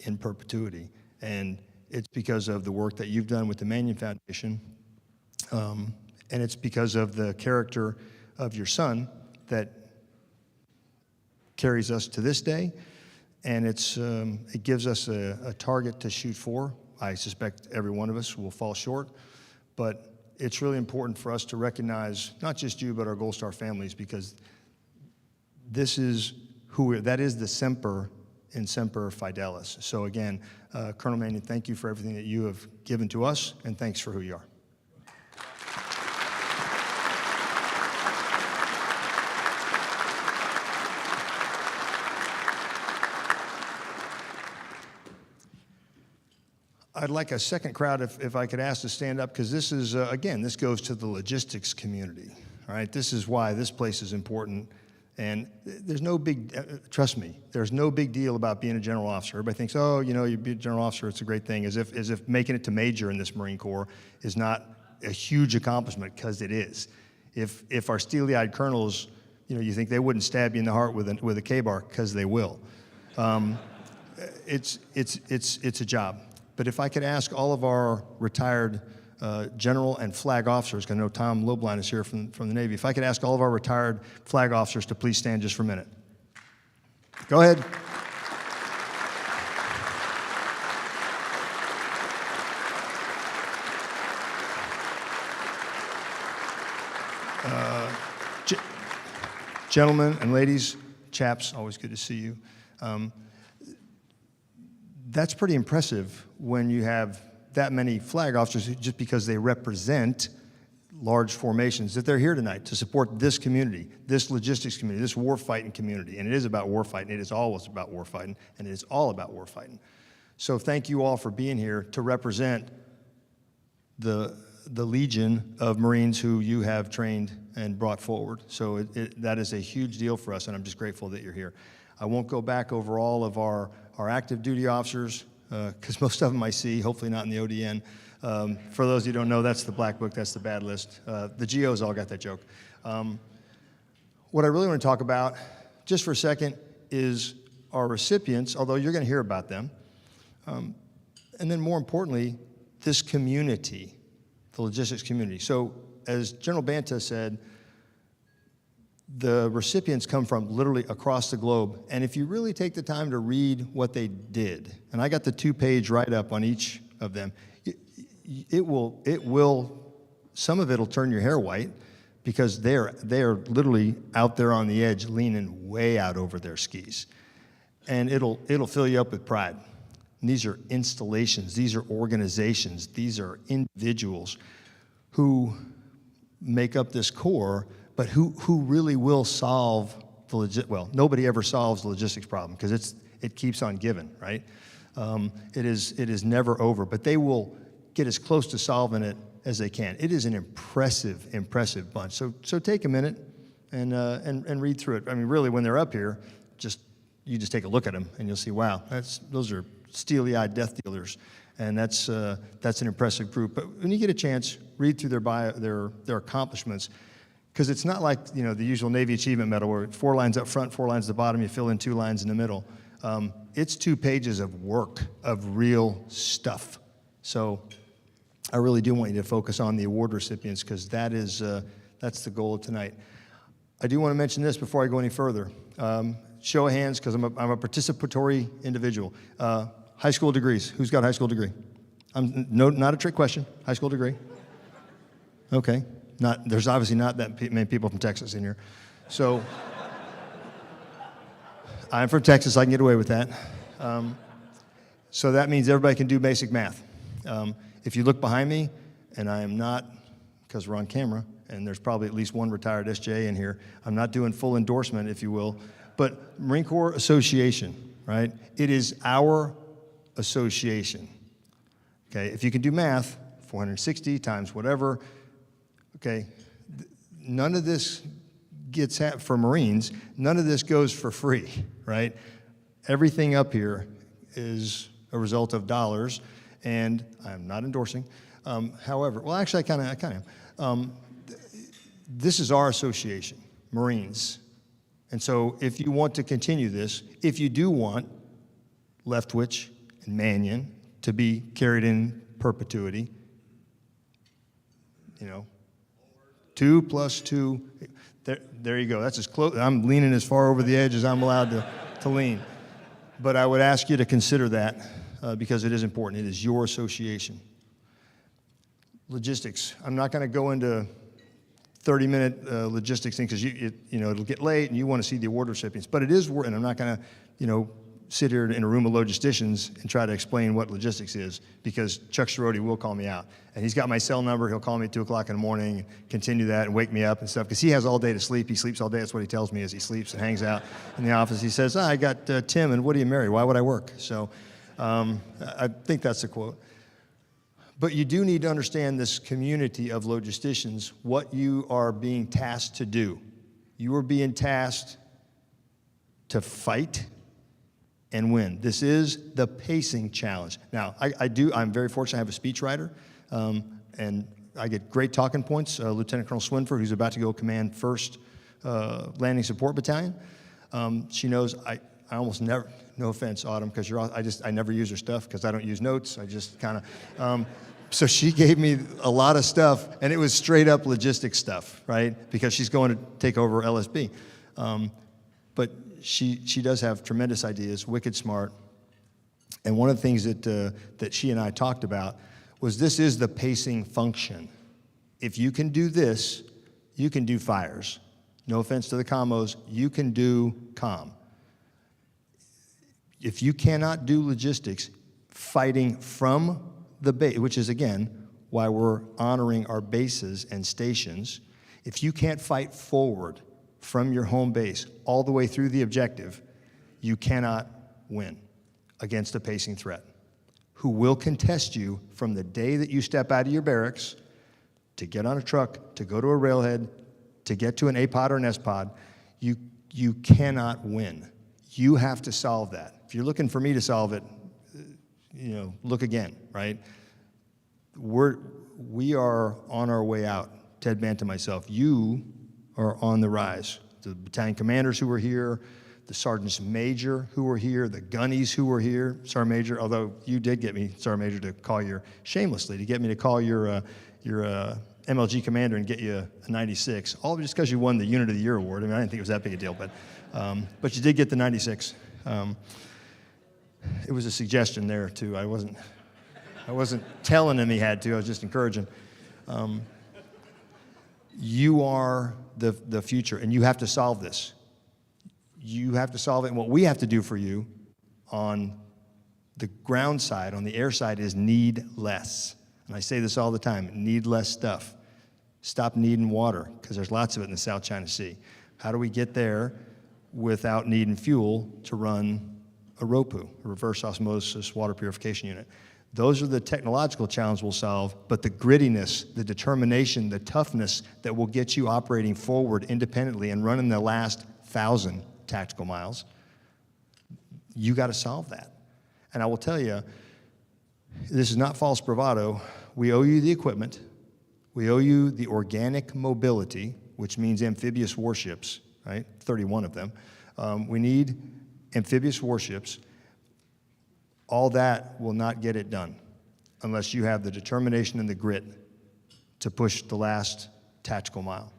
in perpetuity. And it's because of the work that you've done with the Mannion Foundation, And it's because of the character of your son that carries us to this day, and it gives us a target to shoot for. I suspect every one of us will fall short, but it's really important for us to recognize not just you, but our Gold Star families, because this is that is the Semper in Semper Fidelis. So again, Colonel Mannion, thank you for everything that you have given to us, and thanks for who you are. I'd like a second crowd, if I could ask to stand up, because this is, again, this goes to the logistics community, all right? This is why this place is important, and there's no big, trust me, there's no big deal about being a general officer. Everybody thinks, oh, you know, you be a general officer, it's a great thing, as if making it to major in this Marine Corps is not a huge accomplishment, because it is. If our steely-eyed colonels, you know, you think they wouldn't stab you in the heart with a K-bar, because they will. It's a job. But if I could ask all of our retired general and flag officers, 'cause I know Tom Lobline is here from the Navy, if I could ask all of our retired flag officers to please stand just for a minute. Go ahead. Gentlemen and ladies, chaps, always good to see you. That's pretty impressive when you have that many flag officers just because they represent large formations, that they're here tonight to support this community, this logistics community, this warfighting community. And it is about warfighting. It is always about warfighting, and it is all about warfighting. So thank you all for being here to represent the legion of Marines who you have trained and brought forward. So that is a huge deal for us, and I'm just grateful that you're here. I won't go back over all of our active duty officers, because most of them I see, hopefully not in the ODN. For those who don't know, that's the black book, that's the bad list. The GOs all got that joke. What I really want to talk about, just for a second, is our recipients, although you're going to hear about them. And then more importantly, this community, the logistics community. So as General Banta said, the recipients come from literally across the globe, and if you really take the time to read what they did, and I got the 2-page write-up on each of them, it will, some of it will turn your hair white, because they are literally out there on the edge, leaning way out over their skis, and it'll fill you up with pride. And these are installations, these are organizations, these are individuals who make up this Corps, but who really will solve well, nobody ever solves the logistics problem, because it keeps on giving, right? It is never over, but they will get as close to solving it as they can. It is an impressive bunch. So take a minute and read through it. I mean, really, when they're up here, you just take a look at them and you'll see, wow, those are steely-eyed death dealers, and that's an impressive group. But when you get a chance, read through their accomplishments. Because it's not like, you know, the usual Navy Achievement Medal where 4 lines up front, 4 lines at the bottom, you fill in 2 lines in the middle. It's 2 pages of work, of real stuff. So I really do want you to focus on the award recipients, because that's the goal of tonight. I do want to mention this before I go any further. Show of hands, because I'm a participatory individual. High school degrees. Who's got a high school degree? Not a trick question. High school degree. Okay. There's obviously not that many people from Texas in here. So I'm from Texas, I can get away with that. So that means everybody can do basic math. If you look behind me, and I am not, because we're on camera, and there's probably at least one retired SJ in here, I'm not doing full endorsement, if you will, but Marine Corps Association, right? It is our association. Okay, if you can do math, 460 times whatever. Okay, none of this gets for Marines, none of this goes for free, right? Everything up here is a result of dollars, and I'm not endorsing. However, well, actually, I kind of am. This is our association, Marines. And so if you want to continue this, if you do want Leftwich and Mannion to be carried in perpetuity, you know, 2 plus 2. There you go. That's as close. I'm leaning as far over the edge as I'm allowed to lean. But I would ask you to consider that because it is important. It is your association. Logistics. I'm not going to go into 30-minute logistics thing because it'll get late and you want to see the award recipients. But it is worth, and I'm not going to sit here in a room of logisticians and try to explain what logistics is because Chuck Schirodi will call me out. And he's got my cell number. He'll call me at 2 o'clock in the morning and continue that and wake me up and stuff because he has all day to sleep. He sleeps all day. That's what he tells me as he sleeps and hangs out in the office. He says, I got Tim and Woody and Mary. Why would I work? So I think that's the quote. But you do need to understand this community of logisticians, what you are being tasked to do. You are being tasked to fight and win. This is the pacing challenge. Now, I'm very fortunate I have a speechwriter, and I get great talking points. Lieutenant Colonel Swinford, who's about to go command 1st Landing Support Battalion, she knows I almost never, no offense, Autumn, because I never use her stuff because I don't use notes. I just kind of, so she gave me a lot of stuff, and it was straight up logistics stuff, right? Because she's going to take over LSB. But she does have tremendous ideas, wicked smart. And one of the things that she and I talked about was this is the pacing function. If you can do this, you can do fires. No offense to the commos, you can do comm. If you cannot do logistics, fighting from the base, which is again why we're honoring our bases and stations, if you can't fight forward from your home base all the way through the objective, you cannot win against a pacing threat who will contest you from the day that you step out of your barracks to get on a truck, to go to a railhead, to get to an A-pod or an S-pod. You cannot win. You have to solve that. If you're looking for me to solve it, look again, right? We are on our way out. Ted Banta and myself, you are on the rise. The battalion commanders who were here, the sergeants major who were here, the gunnies who were here, Sergeant Major, although you did get me, Sergeant Major, to call shamelessly, to get me to call your MLG commander and get you a 96, all just because you won the Unit of the Year award. I mean, I didn't think it was that big a deal, but you did get the 96. It was a suggestion there, too. I wasn't telling him he had to. I was just encouraging. You are the future, and you have to solve this. You have to solve it, and what we have to do for you on the ground side, on the air side, is need less. And I say this all the time, need less stuff. Stop needing water, because there's lots of it in the South China Sea. How do we get there without needing fuel to run a ROPU, a reverse osmosis water purification unit? Those are the technological challenges we'll solve, but the grittiness, the determination, the toughness that will get you operating forward independently and running the last 1,000 tactical miles, you got to solve that. And I will tell you, this is not false bravado. We owe you the equipment. We owe you the organic mobility, which means amphibious warships, right? 31 of them. We need amphibious warships. All that will not get it done unless you have the determination and the grit to push the last tactical mile.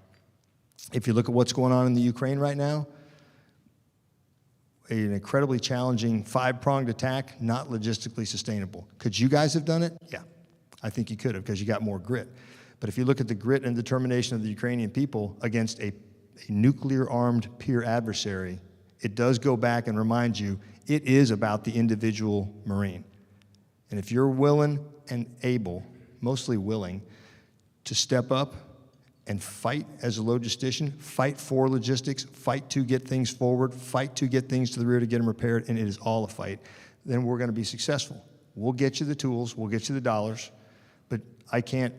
If you look at what's going on in the Ukraine right now, an incredibly challenging 5-pronged attack, not logistically sustainable. Could you guys have done it? Yeah, I think you could have because you got more grit. But if you look at the grit and determination of the Ukrainian people against a nuclear-armed peer adversary, it does go back and remind you it is about the individual Marine. And if you're willing and able, mostly willing, to step up and fight as a logistician, fight for logistics, fight to get things forward, fight to get things to the rear to get them repaired, and it is all a fight, then we're going to be successful. We'll get you the tools, we'll get you the dollars, but I can't,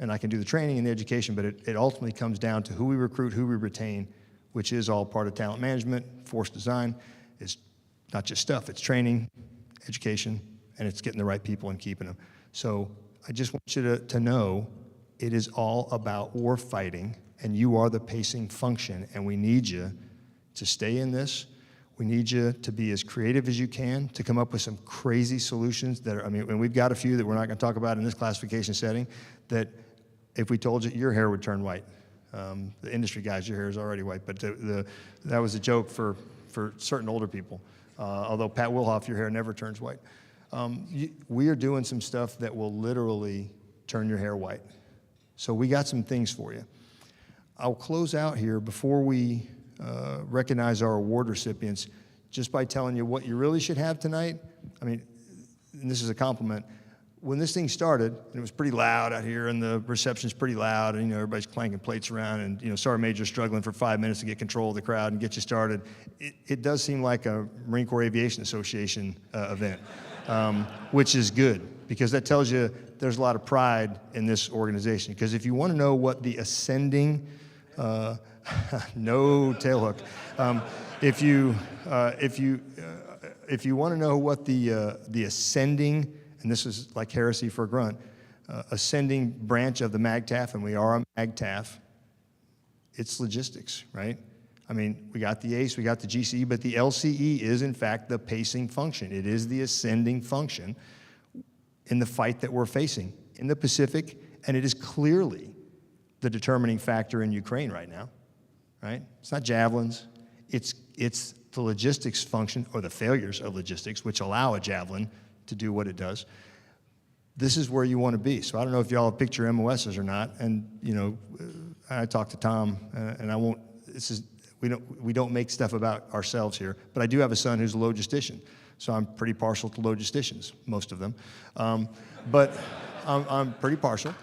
and I can do the training and the education, but it ultimately comes down to who we recruit, who we retain, which is all part of talent management, force design. It's not just stuff, it's training, education, and it's getting the right people and keeping them. So I just want you to know it is all about war fighting, and you are the pacing function, and we need you to stay in this. We need you to be as creative as you can, to come up with some crazy solutions that are, and we've got a few that we're not going to talk about in this classification setting, that if we told you, your hair would turn white. The industry guys, your hair is already white, but that was a joke for certain older people. Although Pat Wilhoff, your hair never turns white. We are doing some stuff that will literally turn your hair white. So we got some things for you. I'll close out here before we recognize our award recipients just by telling you what you really should have tonight. I mean, and this is a compliment. When this thing started, and it was pretty loud out here, and the reception's pretty loud, and everybody's clanking plates around, and Sergeant Major's struggling for 5 minutes to get control of the crowd and get you started. It does seem like a Marine Corps Aviation Association event, which is good, because that tells you there's a lot of pride in this organization. Because if you want to know what the ascending, no tailhook, if you want to know what the ascending, and this is like heresy for a grunt, ascending branch of the MAGTAF, and we are a MAGTAF, it's logistics, right? I mean, we got the ACE, we got the GCE, but the LCE is, in fact, the pacing function. It is the ascending function in the fight that we're facing in the Pacific, and it is clearly the determining factor in Ukraine right now, right? It's not javelins. It's the logistics function, or the failures of logistics, which allow a javelin to do what it does. This is where you want to be. So I don't know if y'all have picked your MOSs or not. And I talked to Tom, and I won't. We don't make stuff about ourselves here. But I do have a son who's a logistician, so I'm pretty partial to logisticians, most of them. But I'm pretty partial.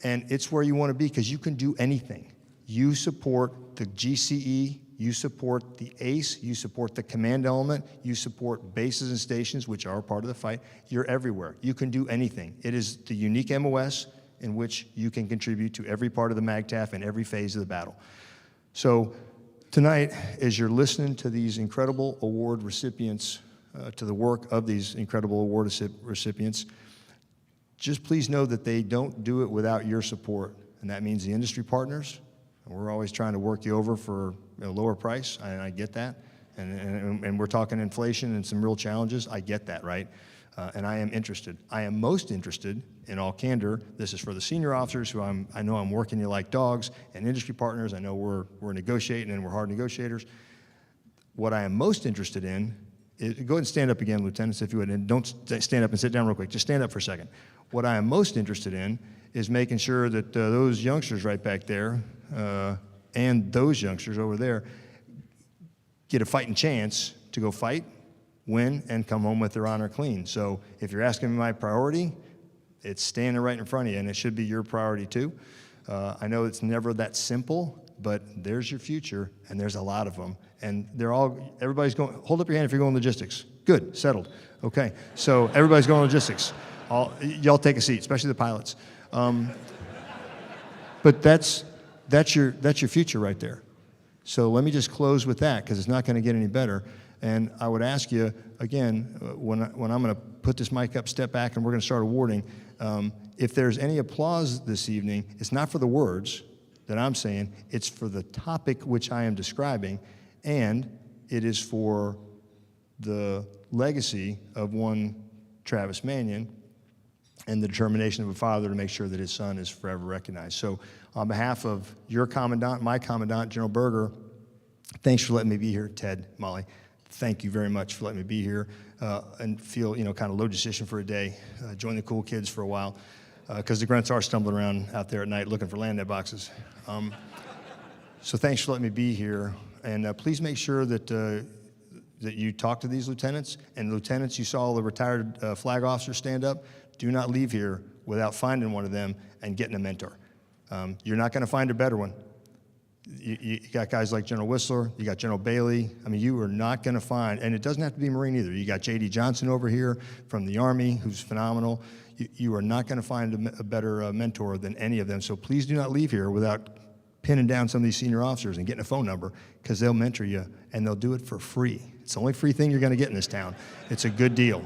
And it's where you want to be, because you can do anything. You support the GCE. You support the ACE, you support the command element, you support bases and stations, which are part of the fight. You're everywhere. You can do anything. It is the unique MOS in which you can contribute to every part of the MAGTAF and every phase of the battle. So tonight, as you're listening to these incredible award recipients, to the work of these incredible award recipients, just please know that they don't do it without your support. And that means the industry partners. We're always trying to work you over for a lower price, and I get that. And we're talking inflation and some real challenges. I get that, right? And I am interested. I am most interested, in all candor, this is for the senior officers who I know I'm working you like dogs, and industry partners. I know we're negotiating, and we're hard negotiators. What I am most interested in is, go ahead and stand up again, lieutenants, if you would, and don't stand up and sit down real quick. Just stand up for a second. What I am most interested in is making sure that those youngsters right back there and those youngsters over there get a fighting chance to go fight, win, and come home with their honor clean. So if you're asking me my priority, it's standing right in front of you, and it should be your priority too. I know it's never that simple, but there's your future, and there's a lot of them. And everybody's going, hold up your hand if you're going logistics. Good, settled. Okay, so everybody's going logistics. Y'all take a seat, especially the pilots. But that's your future right there. So let me just close with that, because it's not going to get any better. And I would ask you, again, when I'm going to put this mic up, step back, and we're going to start awarding, if there's any applause this evening, it's not for the words that I'm saying, it's for the topic which I am describing, and it is for the legacy of one Travis Manion and the determination of a father to make sure that his son is forever recognized. So on behalf of your commandant, my commandant, General Berger, thanks for letting me be here. Ted, Molly, thank you very much for letting me be here and feel, kind of logistician for a day, join the cool kids for a while, because the grunts are stumbling around out there at night looking for land net boxes. So thanks for letting me be here, and please make sure that that you talk to these lieutenants, and lieutenants, you saw the retired flag officers stand up. Do not leave here without finding one of them and getting a mentor. You're not going to find a better one. You got guys like General Whistler, you got General Bailey. I mean, you are not going to find, and it doesn't have to be Marine either. You got J.D. Johnson over here from the Army, who's phenomenal. You are not going to find a better mentor than any of them. So please do not leave here without pinning down some of these senior officers and getting a phone number, because they'll mentor you, and they'll do it for free. It's the only free thing you're going to get in this town. It's a good deal.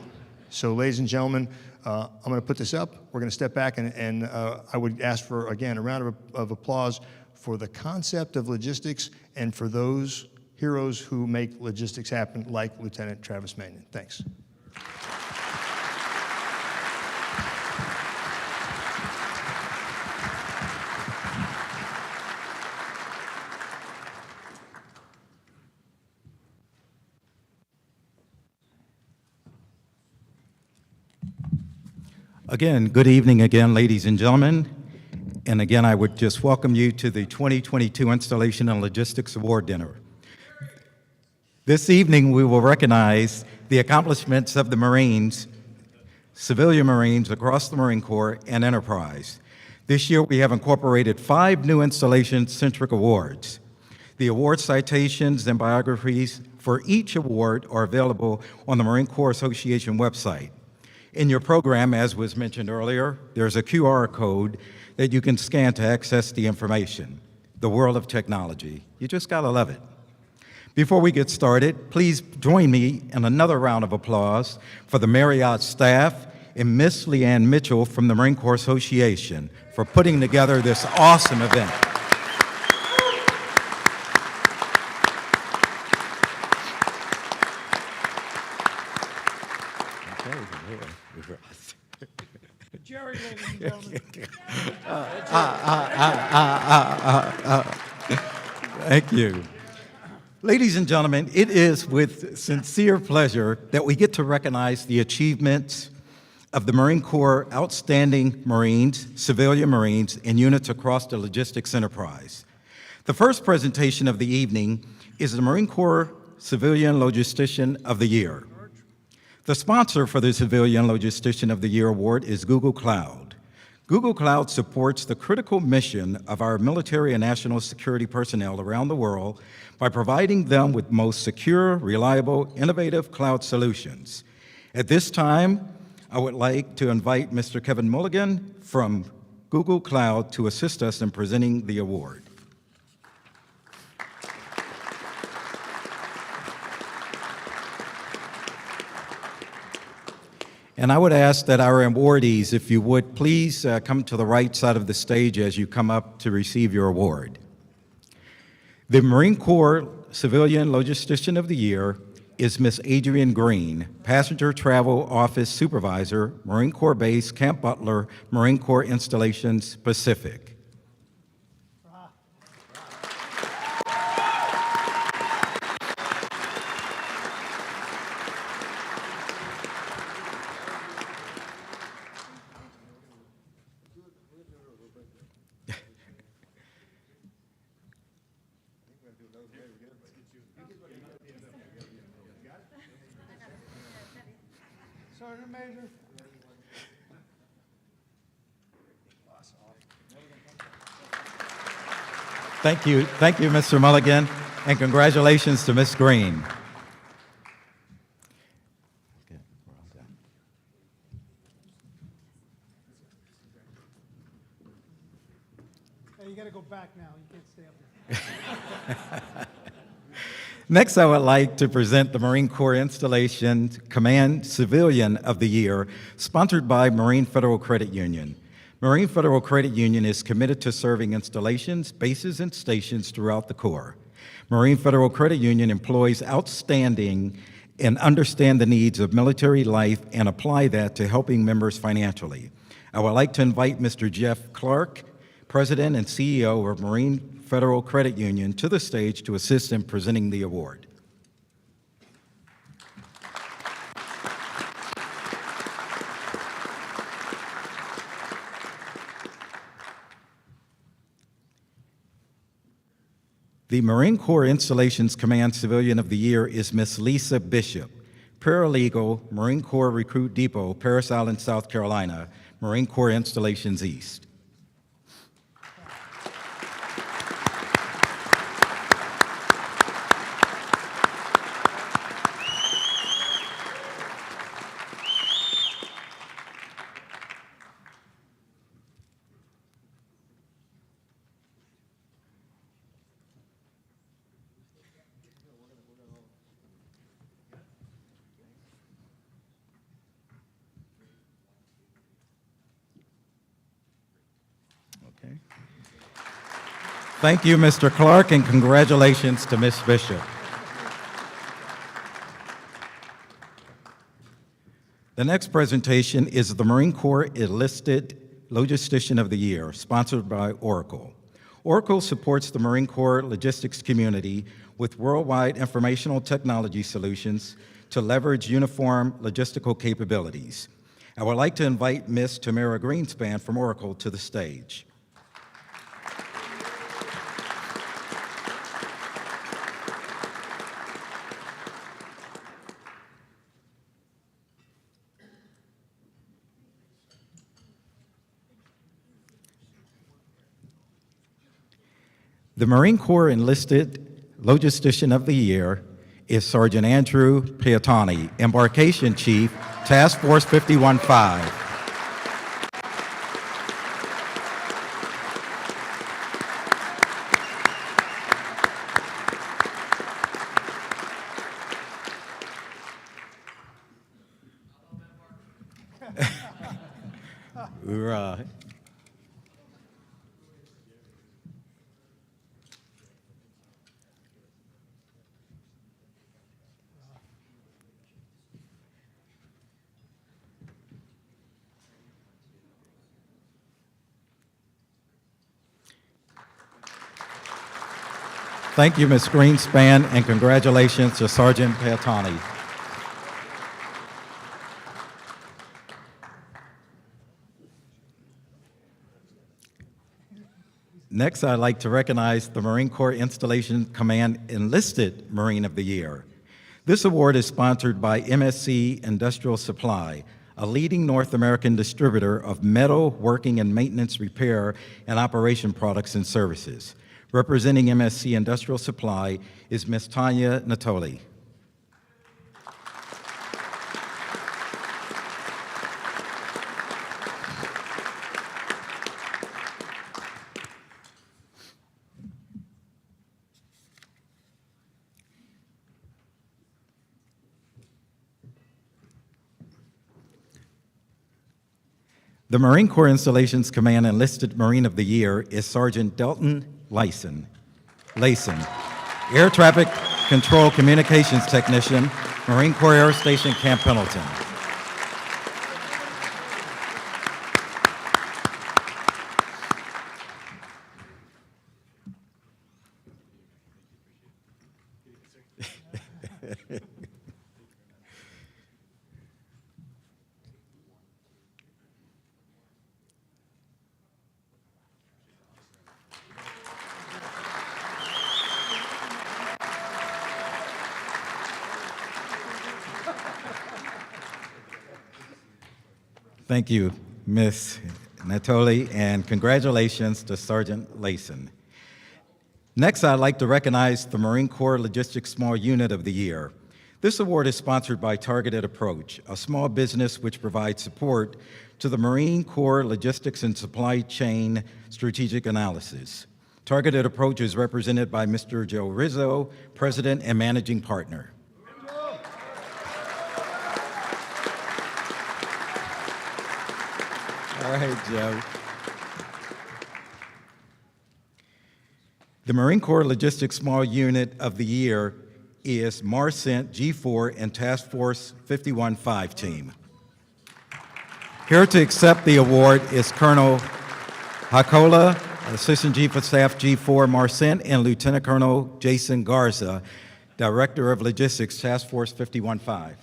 So, ladies and gentlemen, I'm going to put this up. We're going to step back, and I would ask for, again, a round of applause for the concept of logistics and for those heroes who make logistics happen, like Lieutenant Travis Manion. Thanks. Again, good evening again, ladies and gentlemen. And again, I would just welcome you to the 2022 Installation and Logistics Award Dinner. This evening, we will recognize the accomplishments of the Marines, civilian Marines across the Marine Corps and Enterprise. This year, we have incorporated 5 new installation-centric awards. The award citations and biographies for each award are available on the Marine Corps Association website. In your program, as was mentioned earlier, there's a QR code that you can scan to access the information. The world of technology. You just gotta love it. Before we get started, please join me in another round of applause for the Marriott staff and Miss Leanne Mitchell from the Marine Corps Association for putting together this awesome event. Jerry, ladies and gentlemen. Thank you. Ladies and gentlemen, it is with sincere pleasure that we get to recognize the achievements of the Marine Corps outstanding Marines, civilian Marines, and units across the logistics enterprise. The first presentation of the evening is the Marine Corps Civilian Logistician of the Year. The sponsor for the Civilian Logistician of the Year award is Google Cloud. Google Cloud supports the critical mission of our military and national security personnel around the world by providing them with most secure, reliable, innovative cloud solutions. At this time, I would like to invite Mr. Kevin Mulligan from Google Cloud to assist us in presenting the award. And I would ask that our awardees, if you would, please come to the right side of the stage as you come up to receive your award. The Marine Corps Civilian Logistician of the Year is Miss Adrienne Green, Passenger Travel Office Supervisor, Marine Corps Base, Camp Butler, Marine Corps Installations, Pacific. Sergeant Major. Thank you, Mr. Mulligan, and congratulations to Ms. Green. Hey, you got to go back now. You can't stay up there. Next, I would like to present the Marine Corps Installation Command Civilian of the Year, sponsored by Marine Federal Credit Union. Marine Federal Credit Union is committed to serving installations, bases, and stations throughout the Corps. Marine Federal Credit Union employs outstanding and understand the needs of military life and apply that to helping members financially. I would like to invite Mr. Jeff Clark, President and CEO of Marine Federal Credit Union, to the stage to assist in presenting the award. The Marine Corps Installations Command Civilian of the Year is Miss Lisa Bishop, Paralegal, Marine Corps Recruit Depot, Parris Island, South Carolina, Marine Corps Installations East. Okay. Thank you, Mr. Clark, and congratulations to Ms. Bishop. The next presentation is the Marine Corps Enlisted Logistician of the Year, sponsored by Oracle. Oracle supports the Marine Corps logistics community with worldwide informational technology solutions to leverage uniform logistical capabilities. I would like to invite Ms. Tamara Greenspan from Oracle to the stage. The Marine Corps Enlisted Logistician of the Year is Sergeant Andrew Piatani, Embarkation Chief, Task Force 515. Right. Thank you, Ms. Greenspan, and congratulations to Sergeant Piatani. Next, I'd like to recognize the Marine Corps Installation Command Enlisted Marine of the Year. This award is sponsored by MSC Industrial Supply, a leading North American distributor of metal, working and maintenance repair and operation products and services. Representing MSC Industrial Supply is Ms. Tanya Natoli. The Marine Corps Installations Command Enlisted Marine of the Year is Sergeant Delton Layson, Air Traffic Control Communications Technician, Marine Corps Air Station Camp Pendleton. Thank you, Ms. Natoli, and congratulations to Sergeant Layson. Next, I'd like to recognize the Marine Corps Logistics Small Unit of the Year. This award is sponsored by Targeted Approach, a small business which provides support to the Marine Corps Logistics and Supply Chain Strategic Analysis. Targeted Approach is represented by Mr. Joe Rizzo, President and Managing Partner. All right, Joe. The Marine Corps Logistics Small Unit of the Year is MARCENT G4 and Task Force 515 team. Here to accept the award is Colonel Hakola, Assistant Chief of Staff G4 MARCENT, and Lieutenant Colonel Jason Garza, Director of Logistics, Task Force 515.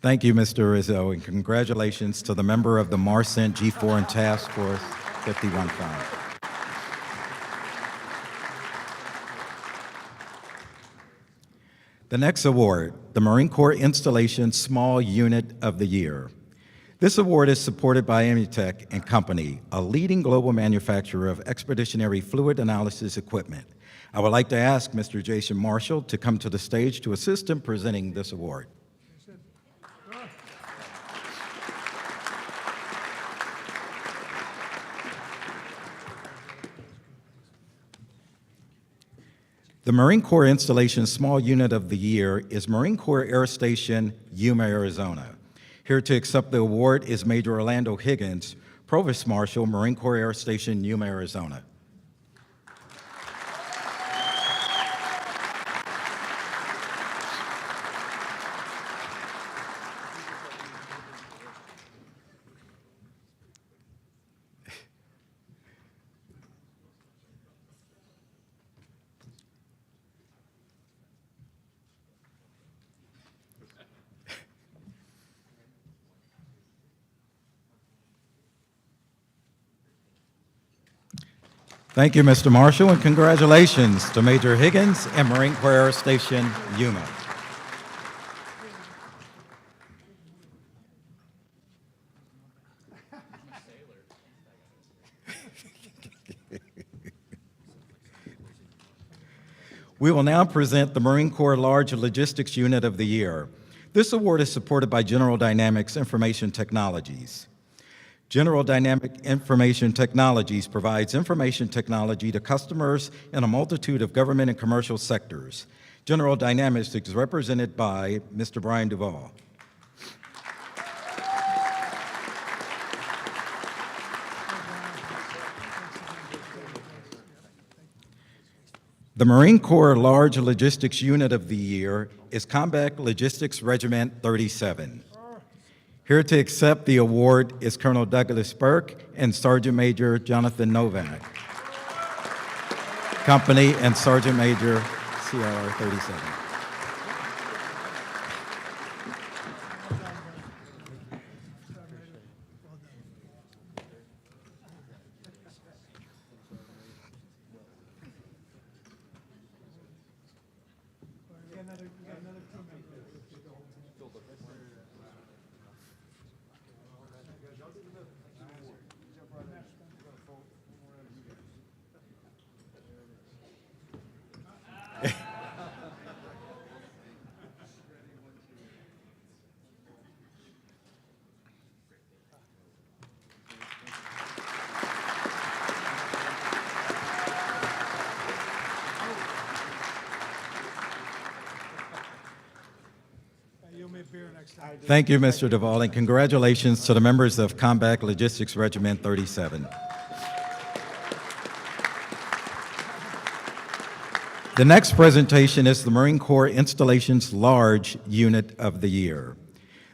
Thank you, Mr. Rizzo, and congratulations to the member of the MARCENT G4 and Task Force 515. The next award, the Marine Corps Installation Small Unit of the Year. This award is supported by Amutech and Company, a leading global manufacturer of expeditionary fluid analysis equipment. I would like to ask Mr. Jason Marshall to come to the stage to assist in presenting this award. The Marine Corps Installation Small Unit of the Year is Marine Corps Air Station, Yuma, Arizona. Here to accept the award is Major Orlando Higgins, Provost Marshal, Marine Corps Air Station, Yuma, Arizona. Thank you, Mr. Marshall, and congratulations to Major Higgins and Marine Corps Air Station Yuma. We will now present the Marine Corps Large Logistics Unit of the Year. This award is supported by General Dynamics Information Technologies. General Dynamic Information Technologies provides information technology to customers in a multitude of government and commercial sectors. General Dynamics is represented by Mr. Brian Duvall. The Marine Corps Large Logistics Unit of the Year is Combat Logistics Regiment 37. Here to accept the award is Colonel Douglas Burke and Sergeant Major Jonathan Novak. Company and Sergeant Major CR 37. Thank you, Mr. Duvall, and congratulations to the members of Combat Logistics Regiment 37. The next presentation is the Marine Corps Installations Large Unit of the Year.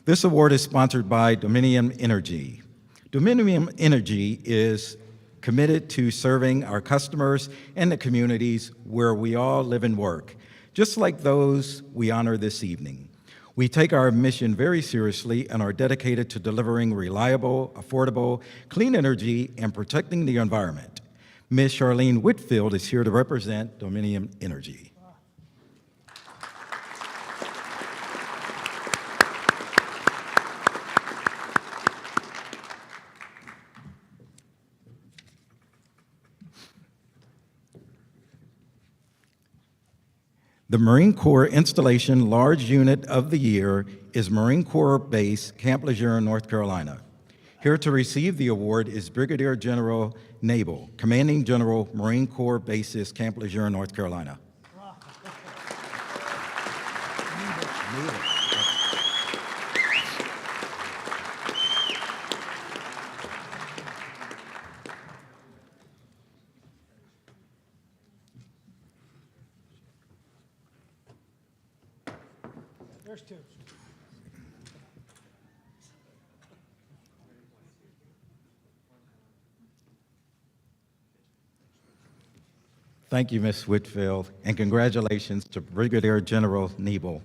This award is sponsored by Dominion Energy. Dominion Energy is committed to serving our customers and the communities where we all live and work, just like those we honor this evening. We take our mission very seriously and are dedicated to delivering reliable, affordable, clean energy and protecting the environment. Ms. Charlene Whitfield is here to represent Dominion Energy. The Marine Corps Installation Large Unit of the Year is Marine Corps Base, Camp Lejeune, North Carolina. Here to receive the award is Brigadier General Nabel, Commanding General, Marine Corps Bases, Camp Lejeune, North Carolina. There's two. Thank you, Ms. Whitfield, and congratulations to Brigadier General Nebel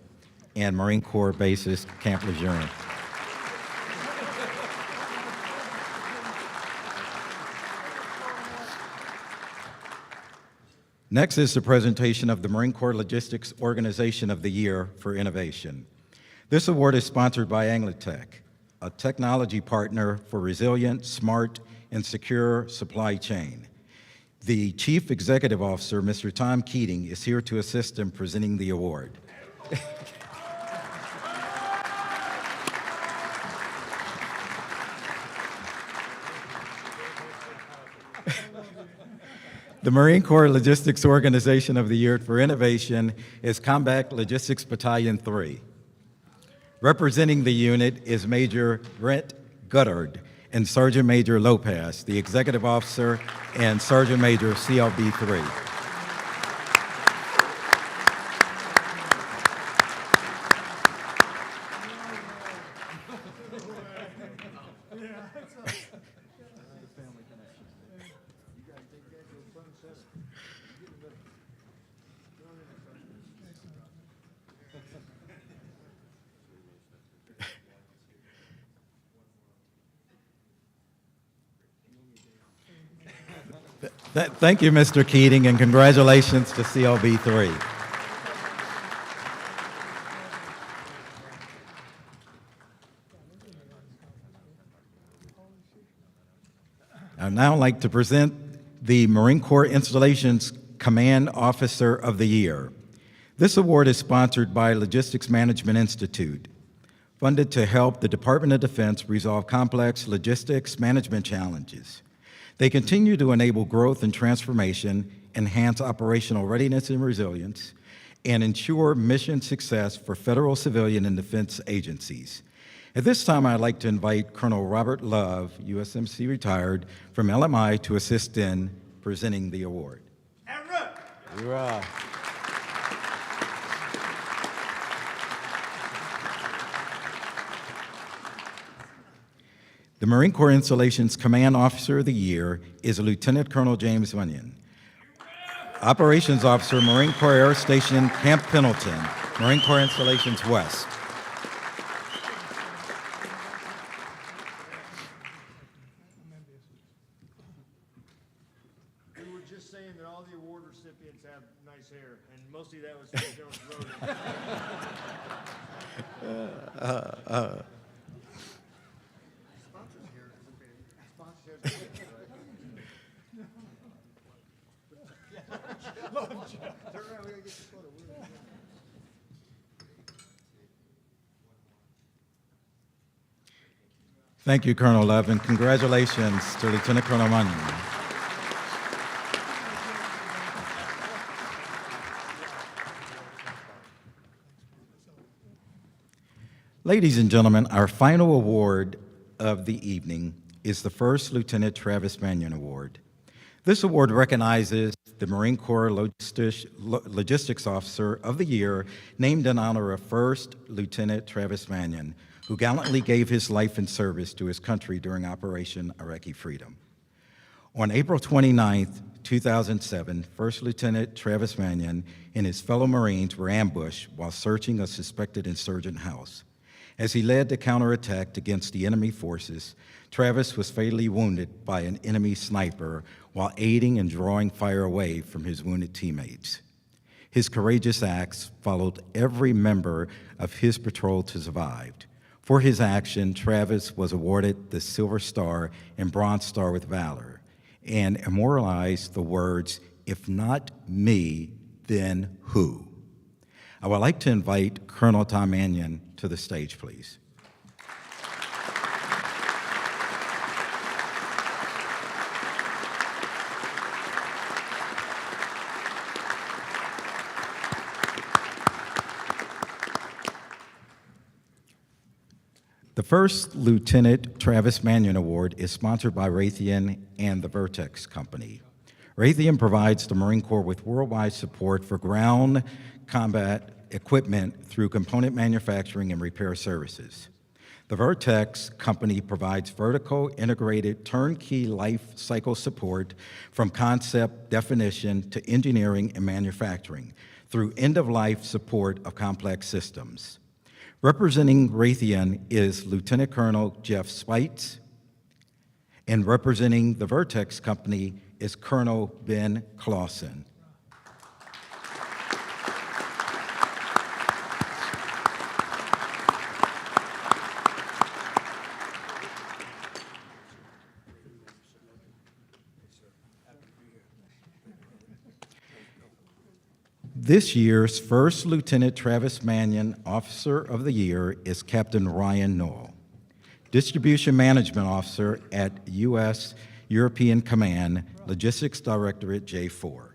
and Marine Corps Bases, Camp Lejeune. Next is the presentation of the Marine Corps Logistics Organization of the Year for Innovation. This award is sponsored by Anglatech, a technology partner for resilient, smart, and secure supply chain. The Chief Executive Officer, Mr. Tom Keating, is here to assist in presenting the award. The Marine Corps Logistics Organization of the Year for Innovation is Combat Logistics Battalion 3. Representing the unit is Major Brent Goddard and Sergeant Major Lopez, the Executive Officer and Sergeant Major CLB 3. Thank you, Mr. Keating, and congratulations to CLB3. I'd now like to present the Marine Corps Installations Command Officer of the Year. This award is sponsored by Logistics Management Institute, funded to help the Department of Defense resolve complex logistics management challenges. They continue to enable growth and transformation, enhance operational readiness and resilience, and ensure mission success for federal, civilian, and defense agencies. At this time, I'd like to invite Colonel Robert Love, USMC retired, from LMI to assist in presenting the award. Hoorah. The Marine Corps Installations Command Officer of the Year is Lieutenant Colonel James Bunyan. Operations Officer, Marine Corps Air Station Camp Pendleton, Marine Corps Installations West. We were just saying that all the award recipients have nice hair, and mostly that was from General Schroeder. Thank you, Colonel Love, and congratulations to Lieutenant Colonel Bunyan. Ladies and gentlemen, our final award of the evening is the First Lieutenant Travis Mannion Award. This award recognizes the Marine Corps Logistics Officer of the Year, named in honor of First Lieutenant Travis Mannion, who gallantly gave his life in service to his country during Operation Iraqi Freedom. On April 29, 2007, First Lieutenant Travis Mannion and his fellow Marines were ambushed while searching a suspected insurgent house. As he led the counterattack against the enemy forces, Travis was fatally wounded by an enemy sniper while aiding and drawing fire away from his wounded teammates. His courageous acts followed every member of his patrol to survive. For his action, Travis was awarded the Silver Star and Bronze Star with Valor and immortalized the words, "If not me, then who?" I would like to invite Colonel Tom Mannion to the stage, please. The First Lieutenant Travis Mannion Award is sponsored by Raytheon and the Vertex Company. Raytheon provides the Marine Corps with worldwide support for ground combat equipment through component manufacturing and repair services. The Vertex Company provides vertical integrated turnkey life cycle support from concept definition to engineering and manufacturing through end-of-life support of complex systems. Representing Raytheon is Lieutenant Colonel Jeff Spites, and representing the Vertex Company is Colonel Ben Clausen. This year's First Lieutenant Travis Mannion Officer of the Year is Captain Ryan Knoll, Distribution Management Officer at U.S. European Command, Logistics Directorate J4.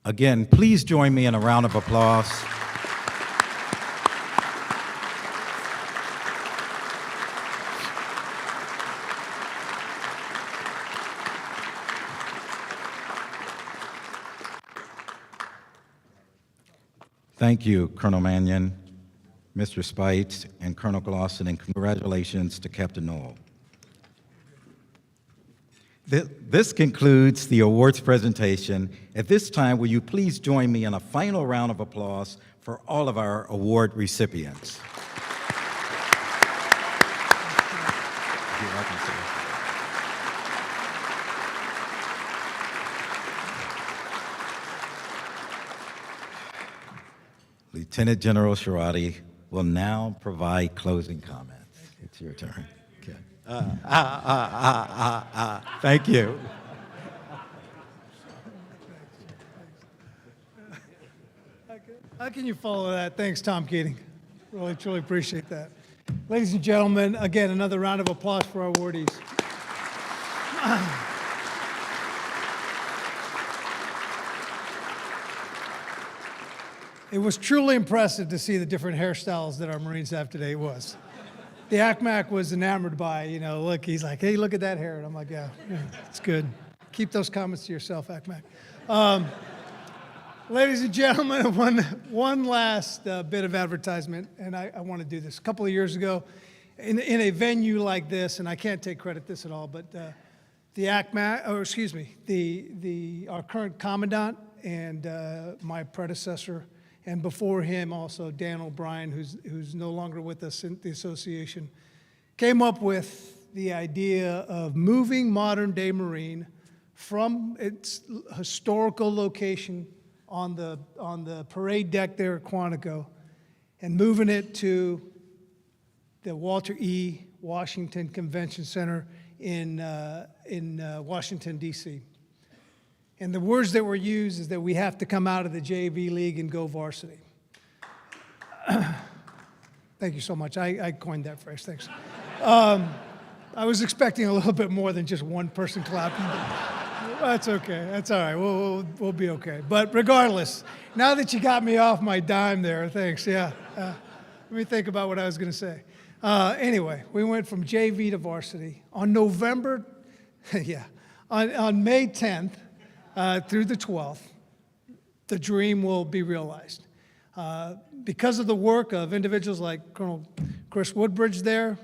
Again, please join me in a round of applause. Thank you, Colonel Mannion, Mr. Spites, and Colonel Glosson, and congratulations to Captain Knoll. This concludes the awards presentation. At this time, will you please join me in a final round of applause for all of our award recipients? You're welcome, sir. Lieutenant General Shirati will now provide closing comments. It's your turn. Okay. Thank you. How can you follow that? Thanks, Tom Keating. Really, truly appreciate that. Ladies and gentlemen, again, another round of applause for our awardees. It was truly impressive to see the different hairstyles that our Marines have today. It was. The ACMAC was enamored by, look, he's like, hey, look at that hair. And I'm like, yeah, it's good. Keep those comments to yourself, ACMAC. Ladies and gentlemen, one last bit of advertisement, and I want to do this. A couple of years ago, in a venue like this, and I can't take credit this at all, but the ACMAC, or excuse me, our current Commandant and my predecessor, and before him also Dan O'Brien, who's no longer with us in the association, came up with the idea of moving modern-day Marine from its historical location on the parade deck there at Quantico and moving it to the Walter E. Washington Convention Center in Washington, D.C. And the words that were used is that we have to come out of the JV league and go varsity. Thank you so much. I coined that phrase. Thanks. I was expecting a little bit more than just one person clapping. But that's okay. That's all right. We'll be okay. But regardless, now that you got me off my dime there, thanks. Yeah. Let me think about what I was going to say. Anyway, we went from JV to varsity on November. On May 10th. Through the 12th, the dream will be realized. Because of the work of individuals like Colonel Chris Woodbridge there,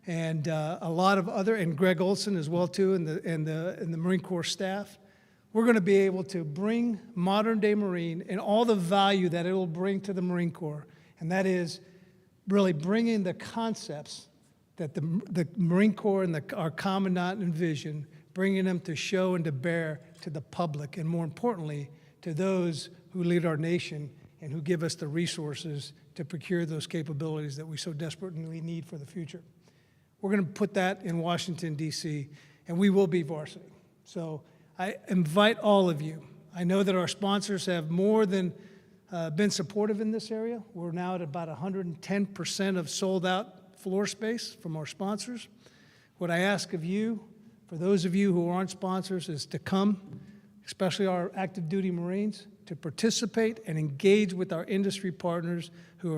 and a lot of other, and Greg Olson as well too, and the Marine Corps staff, we're going to be able to bring modern-day Marine and all the value that it will bring to the Marine Corps, and that is really bringing the concepts that the Marine Corps and our Commandant envision, bringing them to show and to bear to the public, and more importantly, to those who lead our nation and who give us the resources to procure those capabilities that we so desperately need for the future. We're going to put that in Washington, D.C., and we will be varsity. So I invite all of you. I know that our sponsors have more than been supportive in this area. We're now at about 110% of sold out floor space from our sponsors. What I ask of you, for those of you who aren't sponsors, is to come, especially our active duty Marines, to participate and engage with our industry partners who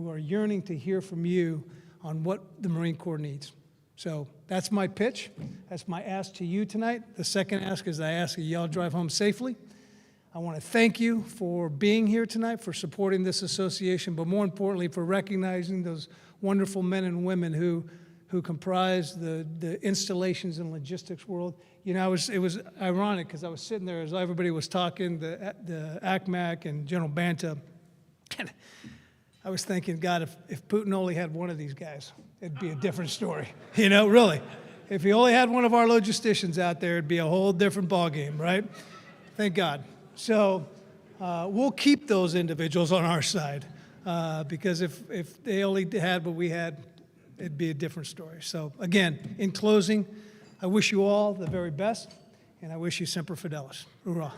are yearning to hear from you on what the Marine Corps needs. So that's my pitch. That's my ask to you tonight. The second ask is I ask that y'all drive home safely. I want to thank you for being here tonight, for supporting this association, but more importantly, for recognizing those wonderful men and women who comprise the installations and logistics world. You know, it was ironic because I was sitting there as everybody was talking, the ACMAC and General Banta, and I was thinking, God, if Putin only had one of these guys, it'd be a different story. You know, really. If he only had one of our logisticians out there, it'd be a whole different ballgame, right? Thank God. So we'll keep those individuals on our side because if they only had what we had, it'd be a different story. So again, in closing, I wish you all the very best, and I wish you Semper Fidelis. Hoorah.